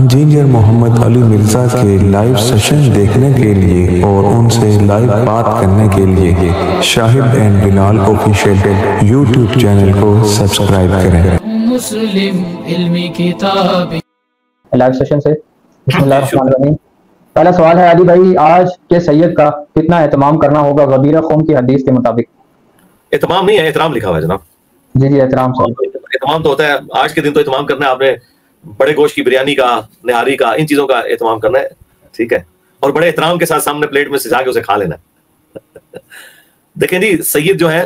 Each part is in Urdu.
انجینئر محمد علی مرزا کے لائیو سیشن دیکھنے کے لیے اور ان سے لائیو بات کرنے کے لیے Shahid and Bilal official YouTube channel کو سبسکرائب کریں۔ مسلم علمی کتاب لائیو سیشن سے بسم اللہ الرحمن الرحیم۔ پہلا سوال ہے علی بھائی، آج کے سید کا کتنا اہتمام کرنا ہوگا غدیرہ قوم کی حدیث کے مطابق؟ اہتمام نہیں ہے، احترام لکھا ہوا ہے جناب۔ جی احترام سے اہتمام تو ہوتا ہے، آج کے دن تو اہتمام کرنا ہے آپ نے، بڑے گوشت کی بریانی کا، نہاری کا، ان چیزوں کا اہتمام کرنا ہے، ٹھیک ہے، اور بڑے احترام کے ساتھ سامنے پلیٹ میں سجا کے اسے کھا لینا ہے۔ دیکھیں جی، سید جو ہے،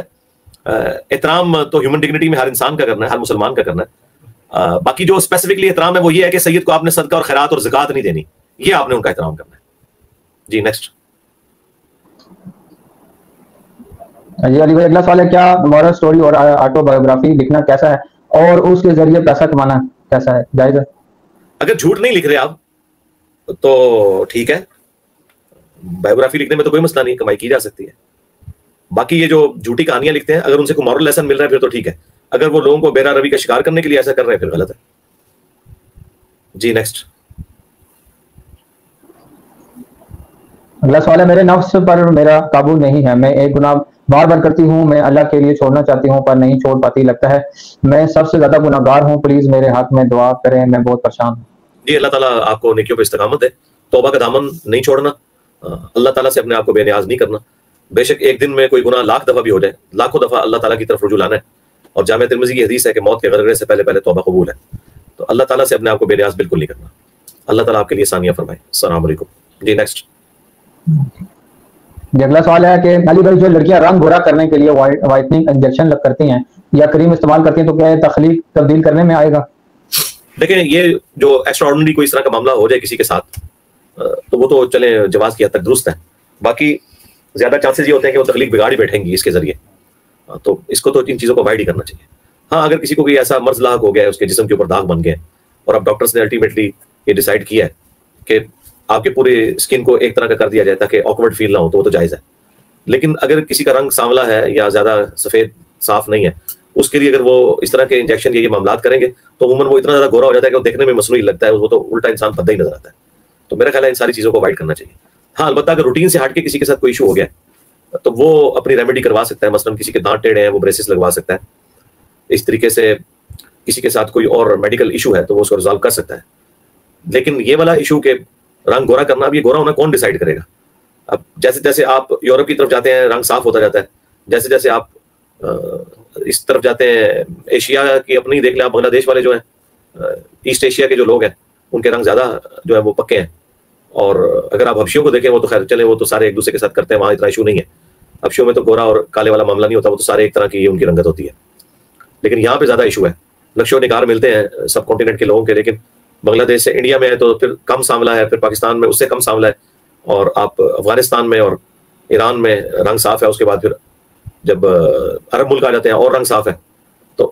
احترام تو ہیومن ڈگنیٹی میں ہر انسان کا کرنا ہے، ہر مسلمان کا کرنا ہے۔ باقی جو اسپیسیفکلی احترام ہے وہ یہ ہے کہ سید کو آپ نے صدقہ اور خیرات اور زکوٰۃ نہیں دینی، یہ آپ نے ان کا احترام کرنا ہے۔ جی نیکسٹ۔ جی علی بھائی، اگلا سوال ہے، کیا مورل سٹوری اور آٹو بایوگرافی لکھنا کیسا ہے اور اس کے ذریعے پیسہ کمانا کیسا ہے، جائز ہے؟ اگر جھوٹ نہیں لکھ رہے آپ تو ٹھیک ہے، بایوگرافی لکھنے میں تو کوئی مسئلہ نہیں، کمائی کی جا سکتی ہے۔ باقی یہ جو جھوٹی کہانیاں لکھتے ہیں، اگر ان سے کوئی مورل لیسن مل رہا ہے پھر تو ٹھیک ہے، اگر وہ لوگوں کو بیرا روی کا شکار کرنے کے لیے ایسا کر رہے ہیں پھر غلط ہے۔ جی نیکسٹ۔ اگلا سوال ہے، میرے نفس پر میرا قابو نہیں ہے، میں ایک گناہ بار بار کرتی ہوں، میں اللہ کے لیے چھوڑنا چاہتی ہوں پر نہیں چھوڑ پاتی، لگتا ہے میں سب سے زیادہ گناہ گار ہوں، پلیز میرے حق میں دعا کریں، میں بہت پریشان ہوں۔ جی اللہ تعالیٰ آپ کو نیکیوں پہ استقامت ہے، توبہ کا دامن نہیں چھوڑنا، اللہ تعالیٰ سے اپنے آپ کو بے نیاز نہیں کرنا۔ بے شک ایک دن میں کوئی گناہ لاکھ دفعہ بھی ہو جائے، لاکھوں دفعہ اللہ تعالیٰ کی طرف رجوع لانا ہے، اور جامع ترمذی کی حدیث ہے کہ موت کے غرغرے سے پہلے پہلے توبہ قبول ہے، تو اللہ تعالیٰ سے اپنے آپ کو بے نیاز بالکل نہیں کرنا۔ اللہ تعالیٰ آپ کے لیے آسانیاں فرمائے۔ السلام علیکم۔ جی نیکسٹ۔ جی اگلا سوال ہے کہ علی بھائی، جو لڑکیاں رنگ گورا کرنے کے لیے وائٹننگ انجیکشن کرتی ہیں یا کریم استعمال کرتی ہیں تو کیا یہ تخلیق تبدیل کرنے میں آئے گا؟ دیکھیں یہ جو ایکسٹرا آرڈنری کوئی اس طرح کا معاملہ ہو جائے کسی کے ساتھ تو وہ تو چلیں جواز کی حد تک درست ہے، باقی زیادہ چانسز یہ ہوتے ہیں کہ وہ تخلیق بگاڑ ہی بیٹھیں گی اس کے ذریعے، تو اس کو تو ان چیزوں کو اوائڈ ہی کرنا چاہیے۔ ہاں اگر کسی کو کوئی ایسا مرض لاحق ہو گیا ہے، اس کے جسم کے اوپر داغ بن گئے اور اب ڈاکٹرس نے الٹیمیٹلی یہ ڈیسائیڈ کیا ہے کہ آپ کے پورے اسکن کو ایک طرح کا کر دیا جائے تاکہ آکورڈ فیل نہ ہو، تو وہ تو جائز ہے۔ لیکن اگر کسی کا رنگ سانولا ہے یا زیادہ سفید صاف نہیں ہے، اس کے لیے اگر وہ اس طرح کے انجیکشن یا یہ معاملات کریں گے تو عموماً وہ اتنا زیادہ گورا ہو جاتا ہے کہ وہ دیکھنے میں مصنوعی لگتا ہے، وہ تو الٹا انسان پتہ ہی نظر آتا ہے۔ تو میرا خیال ہے ان ساری چیزوں کو اوائڈ کرنا چاہیے۔ ہاں البتہ اگر روٹین سے ہٹ کے کسی کے ساتھ کوئی ایشو ہو گیا ہے تو وہ اپنی ریمیڈی کروا سکتا ہے، مثلاً کسی کے دانت ٹیڑھے ہیں وہ بریسز لگوا سکتا ہے، اس طریقے سے کسی کے ساتھ کوئی اور میڈیکل ایشو ہے تو وہ اس کو ریزالو کر سکتا ہے۔ لیکن یہ والا ایشو کہ رنگ گورا کرنا، اب یہ گورا ہونا کون ڈیسائیڈ کرے گا؟ اب جیسے جیسے آپ یورپ کی طرف جاتے ہیں رنگ صاف ہوتا جاتا ہے، جیسے جیسے آپ اس طرف جاتے ہیں، ایشیا کی اپنی دیکھ لیں آپ، بنگلہ دیش والے جو ہیں، ایسٹ ایشیا کے جو لوگ ہیں ان کے رنگ زیادہ جو ہے وہ پکے ہیں، اور اگر آپ حبشیوں کو دیکھیں وہ تو خیر چلیں وہ تو سارے ایک دوسرے کے ساتھ کرتے ہیں، وہاں اتنا ایشو نہیں ہے۔ حبشیوں میں تو گورا اور کالے والا معاملہ نہیں ہوتا، وہ تو سارے ایک طرح کی ان کی رنگت ہوتی ہے، لیکن یہاں پہ زیادہ ایشو ہے، نقش و نگار ملتے ہیں سب کانٹیننٹ کے لوگوں کے، لیکن بنگلہ دیش سے انڈیا میں ہے تو پھر کم سانولا ہے، پھر پاکستان میں اس سے کم سانولا ہے، اور آپ افغانستان میں اور ایران میں رنگ صاف ہے، اس کے بعد پھر جب عرب ملک آ جاتے ہیں اور رنگ صاف ہے، تو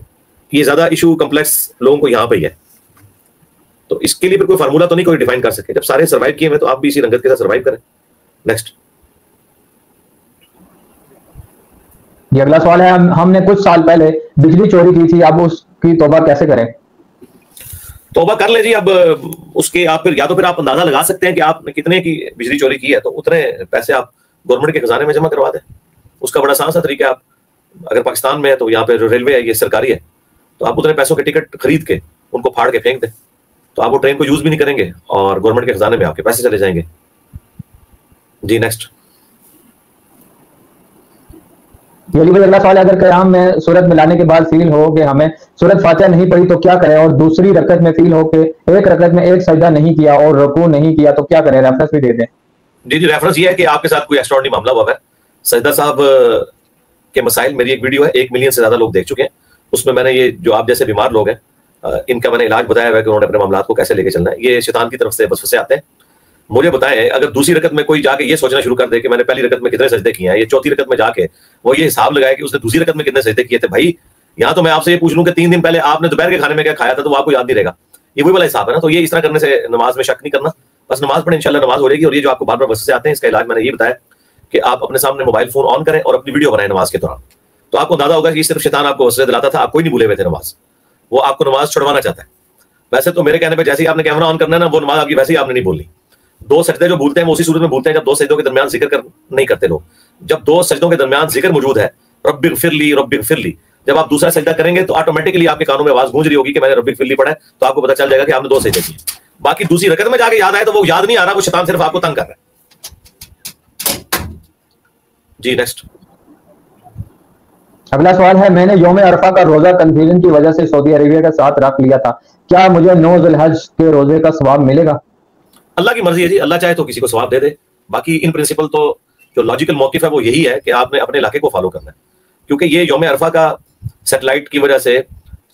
یہ زیادہ ایشو کمپلیکس لوگوں کو یہاں پہ ہی ہے۔ تو اس کے لیے پھر کوئی فارمولا تو نہیں کوئی ڈیفائن کر سکے، جب سارے سروائیو کیے ہوئے تو آپ بھی اسی رنگت کے ساتھ سروائیو کریں۔ نیکسٹ۔ یہ اگلا سوال ہے، ہم نے کچھ سال پہلے بجلی چوری کی تھی، اب اس کی توبہ کیسے کریں؟ توبہ کر لیں جی، اب اس کے آپ پھر یا تو پھر آپ اندازہ لگا سکتے ہیں کہ آپ نے کتنے کی بجلی چوری کی ہے، تو اتنے پیسے آپ گورنمنٹ کے خزانے میں جمع کروا دیں، اس کا بڑا آسان سا طریقہ ہے۔ آپ اگر پاکستان میں ہے تو یہاں پہ جو ریلوے ہے یہ سرکاری ہے، تو آپ اتنے پیسوں کے ٹکٹ خرید کے ان کو پھاڑ کے پھینک دیں، تو آپ وہ ٹرین کو یوز بھی نہیں کریں گے اور گورنمنٹ کے خزانے میں آپ کے پیسے چلے جائیں گے۔ جی نیکسٹ۔ یہ اگلا سوال ہے، اگر قیام میں سورت ملانے کے بعد فیل ہو کہ ہمیں سورت فاتحہ نہیں پڑھی تو کیا کریں، اور دوسری رکعت میں فیل ہو کہ ایک رکعت میں ایک سجدہ نہیں کیا اور رکوع نہیں کیا تو کیا کریں؟ ریفرنس بھی دے دیں۔ جی ریفرنس یہ ہے کہ آپ کے ساتھ کوئی ایکسٹراڈنری معاملہ ہوا ہے۔ سجدہ صاحب کے مسائل میری ایک ویڈیو ہے، 1 ملین سے زیادہ لوگ دیکھ چکے ہیں، اس میں میں نے یہ جو آپ جیسے بیمار لوگ ہیں ان کا میں نے علاج بتایا ہوا ہے کہ انہوں نے اپنے معاملات کو کیسے لے کے چلنا ہے۔ یہ شیطان کی طرف سے وسوسے آتے ہیں۔ مجھے بتائیں اگر دوسری رکعت میں کوئی جا کے یہ سوچنا شروع کر دے کہ میں نے پہلی رکعت میں کتنے سجدے کیے ہیں، یہ چوتھی رکعت میں جا کے وہ یہ حساب لگائے کہ اس نے دوسری رکعت میں کتنے سجدے کیے تھے، بھائی یہاں تو میں آپ سے یہ پوچھ لوں کہ 3 دن پہلے آپ نے دوپہر کے کھانے میں کیا کھایا تھا تو وہ آپ کو یاد نہیں رہے گا، یہ وہی والا حساب ہے نا۔ تو یہ اس طرح کرنے سے نماز میں شک نہیں کرنا، بس نماز پڑھیں انشاءاللہ نماز ہو جائے گی۔ اور یہ جو آپ کو بار بار وسوسے آتے ہیں اس کا علاج میں نے یہ بتایا کہ آپ اپنے سامنے موبائل فون آن کریں اور اپنی ویڈیو بنائیں نماز کے دوران، تو آپ کو اندازہ ہوگا کہ صرف شیطان آپ کو وسوسے دلاتا تھا، آپ کوئی نہیں بھولے ہوئے تھے نماز، وہ آپ کو نماز چھڑوانا چاہتا ہے۔ ویسے تو میرے کہنے پہ جیسے ہی آپ نے کیمرہ آن کرنا ہے نا وہ نماز آپ کی ویسے ہی آپ نے نہیں بولنی. 2 سجدے جو بھولتے ہیں وہ اسی صورت میں بھولتے ہیں جب 2 سجدوں کے درمیان ذکر نہیں کرتے لوگ. جب 2 سجدوں کے درمیان ذکر موجود ہے رب اغفر لی رب اغفر لی, جب آپ دوسرا سجدہ کریں گے تو آٹومیٹکلی آپ کے کانوں میں آواز گونج رہی ہوگی کہ میں نے رب اغفر لی پڑھا ہے, تو آپ کو پتہ چل جائے گا کہ آپ نے 2 سجدے کیے. باقی دوسری رکعت میں جا کے یاد آئے تو وہ یاد نہیں آ رہا, وہ شیطان صرف آپ کو تنگ کر رہا ہے. جی نیکسٹ. اگلا سوال ہے, میں نے یوم عرفہ کا روزہ کنفیوژن کی وجہ سے سعودی عربیہ کا ساتھ رکھ لیا تھا, کیا مجھے 9 ذی الحج کے روزے کا ثواب ملے گا؟ اللہ کی مرضی ہے جی, اللہ چاہے تو کسی کو ثواب دے دے. باقی ان پرنسپل تو جو لاجیکل موقف ہے وہ یہی ہے کہ آپ نے اپنے علاقے کو فالو کرنا ہے, کیونکہ یہ یوم عرفہ کا سیٹلائٹ کی وجہ سے,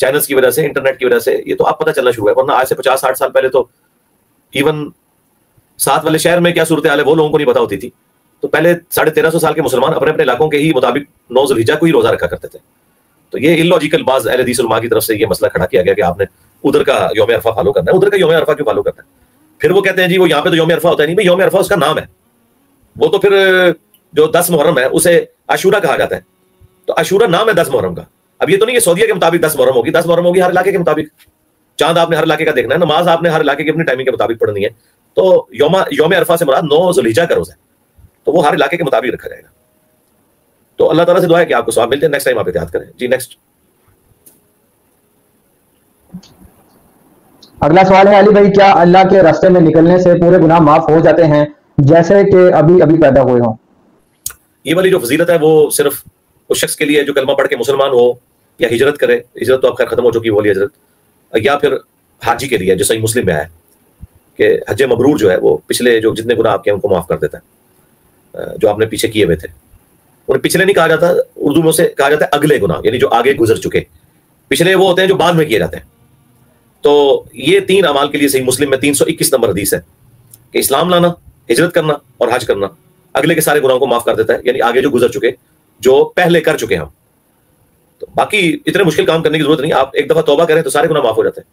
چینلز کی وجہ سے, انٹرنیٹ کی وجہ سے یہ تو آپ پتہ چلنا شروع ہے, ورنہ آج سے 50-60 سال پہلے تو ایون ساتھ والے شہر میں کیا صورتحال ہے وہ لوگوں کو نہیں پتا ہوتی تھی. تو پہلے 1350 سال کے مسلمان اپنے اپنے علاقوں کے ہی مطابق 9 ذی الحجہ کو ہی روزہ رکھا کرتے تھے. تو یہ اللاجیکل بعض اہل حدیث علماء کی طرف سے یہ مسئلہ کھڑا کیا گیا کہ آپ نے ادھر کا یوم عرفہ فالو کرنا ہے. ادھر کا یوم عرفہ کیوں فالو کرنا ہے؟ پھر وہ کہتے ہیں جی وہ یہاں پہ تو یوم عرفہ ہوتا ہے. نہیں بھائی, یوم عرفہ اس کا نام ہے, وہ تو پھر جو 10 محرم ہے اسے عاشورہ کہا جاتا ہے, تو عاشورہ نام ہے 10 محرم کا. اب یہ تو نہیں کہ سعودیہ کے مطابق 10 محرم ہوگی, 10 محرم ہوگی ہر علاقے کے مطابق. چاند آپ نے ہر علاقے کا دیکھنا ہے, نماز آپ نے ہر علاقے کی اپنی ٹائمنگ کے مطابق پڑھنی ہے. تو یوم عرفہ سے مراد 9 ذی الحجہ کا روزہ ہے, تو وہ ہر علاقے کے مطابق رکھا جائے گا. تو اللہ تعالیٰ سے دعا ہے کہ آپ کو ثواب مل جائے. نیکسٹ ٹائم آپ احتیاط کریں. جی نیکسٹ. اگلا سوال ہے, علی بھائی کیا اللہ کے راستے میں نکلنے سے پورے گناہ معاف ہو جاتے ہیں جیسے کہ ابھی ابھی پیدا ہوئے ہوں؟ یہ والی جو فضیلت ہے وہ صرف اس شخص کے لیے جو کلمہ پڑھ کے مسلمان ہو یا ہجرت کرے. ہجرت تو اب خیر ختم ہو چکی والی ہجرت, یا پھر حاجی کے لیے جو صحیح مسلم میں آیا کہ حج مبرور جو ہے وہ پچھلے جو جتنے گناہ آپ کے ہیں ان کو معاف کر دیتا ہے, جو آپ نے پیچھے کیے ہوئے تھے. انہیں پچھلے نہیں کہا جاتا, اردو میں اسے کہا جاتا ہے اگلے گناہ, یعنی جو آگے گزر چکے. پچھلے وہ ہوتے ہیں جو بعد میں کیے جاتے ہیں. تو یہ 3 اعمال کے لیے صحیح مسلم میں 321 نمبر حدیث ہے کہ اسلام لانا, ہجرت کرنا اور حج کرنا اگلے کے سارے گناہوں کو معاف کر دیتا ہے, یعنی آگے جو گزر چکے, جو پہلے کر چکے ہم. تو باقی اتنے مشکل کام کرنے کی ضرورت نہیں, آپ ایک دفعہ توبہ کریں تو سارے گناہ معاف ہو جاتے ہیں,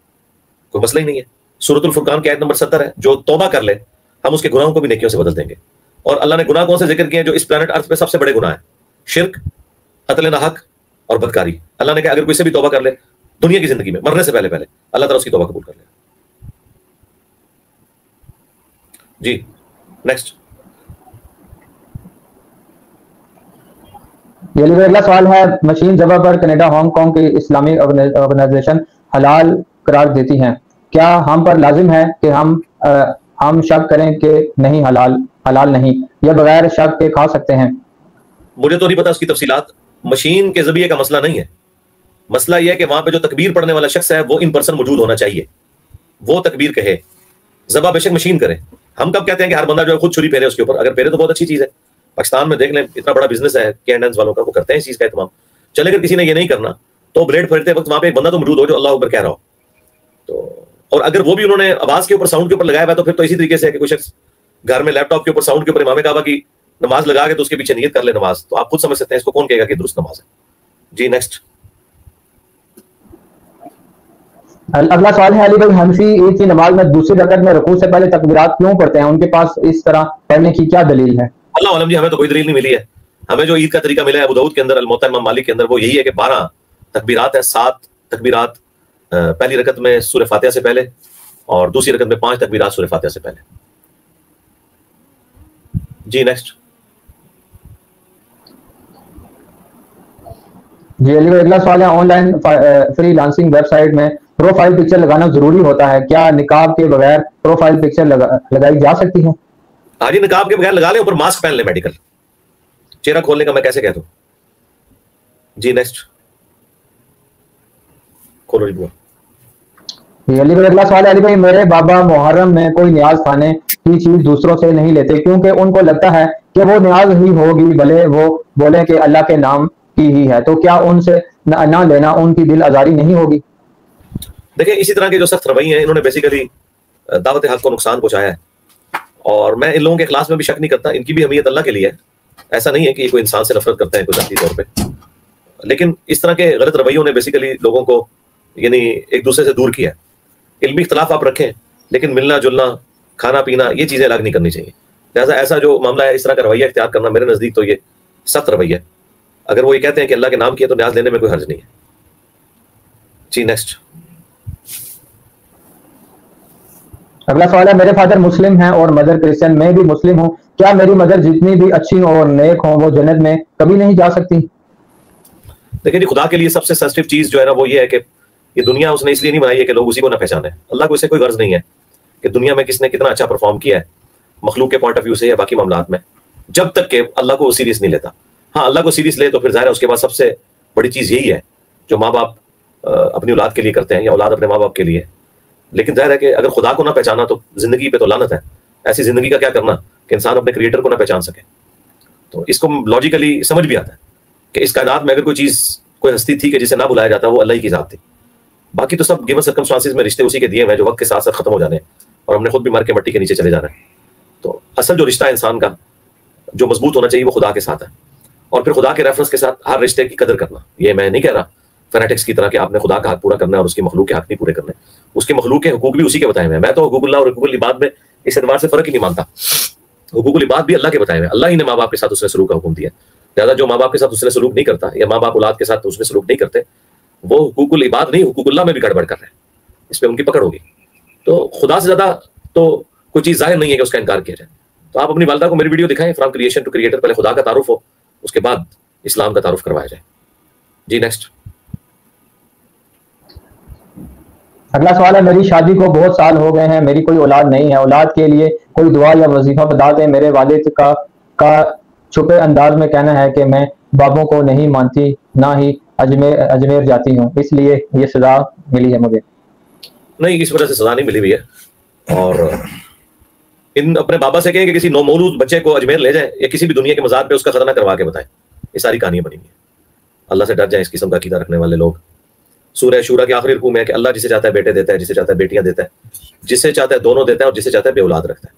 کوئی مسئلہ ہی نہیں ہے. سورۃ الفرقان کی آیت نمبر 70 ہے, جو توبہ کر لے ہم اس کے گناہوں کو بھی نیکیوں سے بدل دیں گے. اور اللہ نے گناہ کون سے ذکر کیے ہیں جو اس پلانٹ ارتھ پہ سب سے بڑے گناہ ہیں؟ شرک, قتل ناحق اور بدکاری. اللہ نے کہا اگر کوئی سے بھی توبہ کر لے دنیا کی زندگی میں مرنے سے پہلے اللہ تعالیٰ اس کی توبہ قبول کر لے. جی نیکسٹ. یہ اگلا سوال ہے, مشین ذبح پر کینیڈا ہانگ کانگ کی اسلامی آرگنائزیشن حلال قرار دیتی ہیں, کیا ہم پر لازم ہے کہ ہم شک کریں کہ نہیں حلال نہیں, یا بغیر شک کے کھا سکتے ہیں؟ مجھے تو نہیں پتا اس کی تفصیلات. مشین کے ذریعے کا مسئلہ نہیں ہے, مسئلہ یہ ہے کہ وہاں پہ جو تکبیر پڑھنے والا شخص ہے وہ ان پرسن موجود ہونا چاہیے, وہ تکبیر کہے. ذبح بے شک مشین کرے. ہم کب کہتے ہیں کہ ہر بندہ جو ہے خود چھری پھیرے اس کے اوپر؟ اگر پھیرے تو بہت اچھی چیز ہے. پاکستان میں دیکھ لیں اتنا بڑا بزنس ہے کینڈنس والوں کا, وہ کرتے ہیں اس چیز کا اہتمام. چلے اگر کسی نے یہ نہیں کرنا تو بلیڈ پھیرتے وقت وہاں پہ ایک بندہ تو موجود ہو جو اللہ اکبر کہہ رہا ہو. تو اور اگر وہ بھی انہوں نے آواز کے اوپر ساؤنڈ کے اوپر لگایا ہوا تو پھر تو اسی طریقے سے ہے کہ کوئی شخص گھر میں لیپ ٹاپ کے اوپر ساؤنڈ کے اوپر امام کعبہ کی نماز لگا کے تو اس کے پیچھے نیت کر لے نماز, تو آپ خود سمجھ سکتے ہیں اس کو کون کہے گا کہ درست نماز ہے. جی نیکسٹ. اگلا سوال ہے, علی بھائی حنفی عید کی نماز میں دوسری رکعت میں رکوع سے پہلے تکبیرات کیوں پڑھتے ہیں؟ ان کے پاس اس طرح پڑھنے کی کیا دلیل ہے؟ اللہ عالم جی, ہمیں تو کوئی دلیل نہیں ملی ہے. ہمیں جو عید کا طریقہ ملا ہے ابو داؤد کے اندر, الموطا امام مالک کے اندر, وہ یہی ہے کہ 12 تکبیرات ہیں. 7 تکبیرات پہلی رکعت میں سورہ فاتحہ سے پہلے, اور دوسری رکعت میں 5 تکبیرات سورہ فاتحہ سے پہلے. جی نیکسٹ. جی علی بھائی اگلا سوال ہے, online freelancing website میں پروفائل پکچر لگانا ضروری ہوتا ہے, کیا نقاب کے بغیر پروفائل پکچر لگائی جا سکتی ہے؟ ہاں جی, نقاب کے بغیر لگا لیں, اوپر ماسک پہن لیں میڈیکل. چہرہ کھولنے کا میں کیسے کہہ دوں. جی نیکسٹ. کھولو جی بوا. علی بھائی اگلا سوال ہے, علی بھائی میرے بابا محرم میں کوئی نیاز کھانے کی چیز دوسروں سے نہیں لیتے کیونکہ ان کو لگتا ہے کہ وہ نیاز ہی ہوگی بھلے وہ بولیں کہ اللہ کے نام کی ہی ہے, تو کیا ان سے نہ لینا ان کی دل آزاری نہیں ہوگی؟ دیکھیں اسی طرح کے جو سخت رویے ہیں انہوں نے بیسیکلی دعوت حق کو نقصان پہنچایا ہے, اور میں ان لوگوں کے اخلاص میں بھی شک نہیں کرتا. ان کی بھی اہمیت اللہ کے لیے ہے, ایسا نہیں ہے کہ یہ کوئی انسان سے نفرت کرتے ہیں کوئی ذاتی طور پہ. لیکن اس طرح کے غلط رویوں نے بیسیکلی لوگوں کو یعنی ایک دوسرے سے دور کیا ہے. علمی اختلاف آپ رکھیں لیکن ملنا جلنا کھانا پینا یہ چیزیں الگ نہیں کرنی چاہیے. لہٰذا ایسا جو معاملہ ہے اس طرح کا رویہ اختیار کرنا میرے نزدیک تو یہ سخت رویہ ہے. اگر وہ یہ کہتے ہیں کہ اللہ کے نام کیا تو نیاز لینے میں کوئی حرج نہیں ہے. جی نیکسٹ. اگلا سوال ہے میرے فادر مسلم ہیں اور مدر کرسچن، میں بھی مسلم ہوں، کیا میری مدر جتنی بھی اچھی اور نیک ہوں وہ جنت میں کبھی نہیں جا سکتی؟ لیکن خدا کے لیے سب سے سینسٹیو چیز جو ہے نا وہ یہ ہے کہ یہ دنیا اس نے اس لیے نہیں بنائی ہے کہ لوگ اسی کو نہ پہچانے. اللہ کو اس سے کوئی غرض نہیں ہے کہ دنیا میں کس نے کتنا اچھا پرفارم کیا ہے مخلوق کے پوائنٹ آف ویو سے یا باقی معاملات میں، جب تک کہ اللہ کو سیریس نہیں لیتا. ہاں اللہ کو سیریس لے تو پھر ظاہر ہے اس کے بعد سب سے بڑی چیز یہی ہے جو ماں باپ اپنی اولاد کے لیے کرتے ہیں یا اولاد اپنے ماں باپ کے لیے. لیکن ظاہر ہے کہ اگر خدا کو نہ پہچانا تو زندگی پہ تو لعنت ہے. ایسی زندگی کا کیا کرنا کہ انسان اپنے کریٹر کو نہ پہچان سکے. تو اس کو لاجیکلی سمجھ بھی آتا ہے کہ اس کائنات میں اگر کوئی چیز کوئی ہستی تھی کہ جسے نہ بلایا جاتا وہ اللہ ہی کی ذات تھی. باقی تو سب گیون سرکمسٹانسز میں رشتے اسی کے دیے ہوئے ہیں جو وقت کے ساتھ ساتھ ختم ہو جانے ہیں اور ہم نے خود بھی مر کے مٹی کے نیچے چلے جانا ہے. تو اصل جو رشتہ ہے انسان کا جو مضبوط ہونا چاہیے وہ خدا کے ساتھ ہے. اور پھر خدا کے ریفرنس کے ساتھ ہر رشتے کی قدر کرنا. یہ میں نہیں کہہ رہا فینیٹکس کی طرح کہ آپ نے خدا کا حق پورا کرنا ہے اور اس کی مخلوق کے حق نہیں پورے کرنے. اس کے مخلوق کے حقوق بھی اسی کے بتائے ہوئے ہیں. میں تو حقوق اللہ اور حقوق العباد میں اس اعتبار سے فرق ہی نہیں مانتا. حقوق العباد بھی اللہ کے بتائے ہوئے ہیں. اللہ ہی نے ماں باپ کے ساتھ اس نے سلوک کا حکم دیا. لہٰذا جو ماں باپ کے ساتھ اس نے سلوک نہیں کرتا یا ماں باپ اولاد کے ساتھ اس نے سلوک نہیں کرتے وہ حقوق العباد نہیں حقوق اللہ میں بھی گڑبڑ کر رہے ہیں. اس پہ ان کی پکڑ ہوگی. تو خدا سے زیادہ تو کوئی چیز ظاہر نہیں ہے کہ اس کا انکار کیا جائے. تو آپ اپنی والدہ کو میری ویڈیو دکھائیں فرام کریشن ٹو کریٹر. پہلے خدا کا تعارف ہو اس کے بعد اسلام کا تعارف کروایا جائے. جی نیکسٹ. اگلا سوال ہے میری شادی کو بہت سال ہو گئے ہیں، میری کوئی اولاد نہیں ہے، اولاد کے لیے کوئی دعا یا وظیفہ بتا دیں. میرے والد کا چھپے انداز میں کہنا ہے کہ میں بابوں کو نہیں مانتی نہ ہی اجمیر جاتی ہوں، اس لیے یہ سزا ملی ہے مجھے. نہیں اس وجہ سے سزا نہیں ملی ہوئی ہے. اور ان اپنے بابا سے کہیں کہ کسی نومولود بچے کو اجمیر لے جائیں یا کسی بھی دنیا کے مزار پہ اس کا خزانہ کروا کے بتائیں. یہ ساری کہانیاں بنی ہوئی ہیں. اللہ سے ڈر جائیں اس قسم کا عقیدہ رکھنے والے لوگ. سورہ شورا کے آخری رکوع میں ہے کہ اللہ جسے چاہتا ہے بیٹے دیتا ہے، جسے چاہتا ہے بیٹیاں دیتا ہے، جسے چاہتا ہے دونوں دیتا ہے اور جسے چاہتا ہے بے اولاد رکھتا ہے.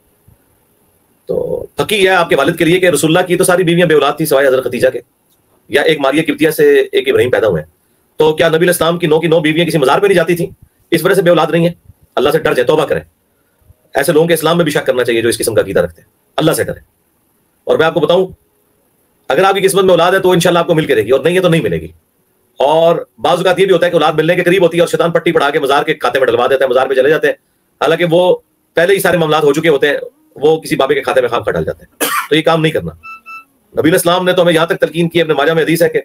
تو پکی ہے آپ کے والد کے لیے کہ رسول اللہ کی تو ساری بیویاں بے اولاد تھی سوائے حضرت خدیجہ کے یا ایک ماریہ قبطیہ سے ایک ابراہیم پیدا ہوئے ہیں. تو کیا نبی علیہ السلام کی 9 بیویاں کسی مزار پہ نہیں جاتی تھیں؟ اس وجہ سے بے اولاد نہیں ہے. اللہ سے ڈر جائے، توبہ کریں. ایسے لوگوں کے اسلام میں بھی شک کرنا چاہیے جو اس قسم کا عقیدہ رکھتے ہیں. اللہ سے ڈریں. اور میں آپ کو بتاؤں اگر آپ کی قسمت میں اولاد ہے تو انشاءاللہ آپ کو مل کے رہے گی اور نہیں ہے تو نہیں ملے گی. اور بعض اوقات یہ بھی ہوتا ہے کہ اولاد ملنے کے قریب ہوتی ہے اور شیطان پٹی پڑھا کے مزار کے کھاتے میں ڈلوا دیتا ہے، مزار پہ چلے جاتے ہیں حالانکہ وہ پہلے ہی سارے معاملات ہو چکے ہوتے ہیں، وہ کسی بابے کے کھاتے میں خام کھا ڈال جاتے ہیں. تو یہ کام نہیں کرنا. نبی علیہ السلام نے تو ہمیں یہاں تک تلقین کی، اپنے ماجہ میں حدیث ہے کہ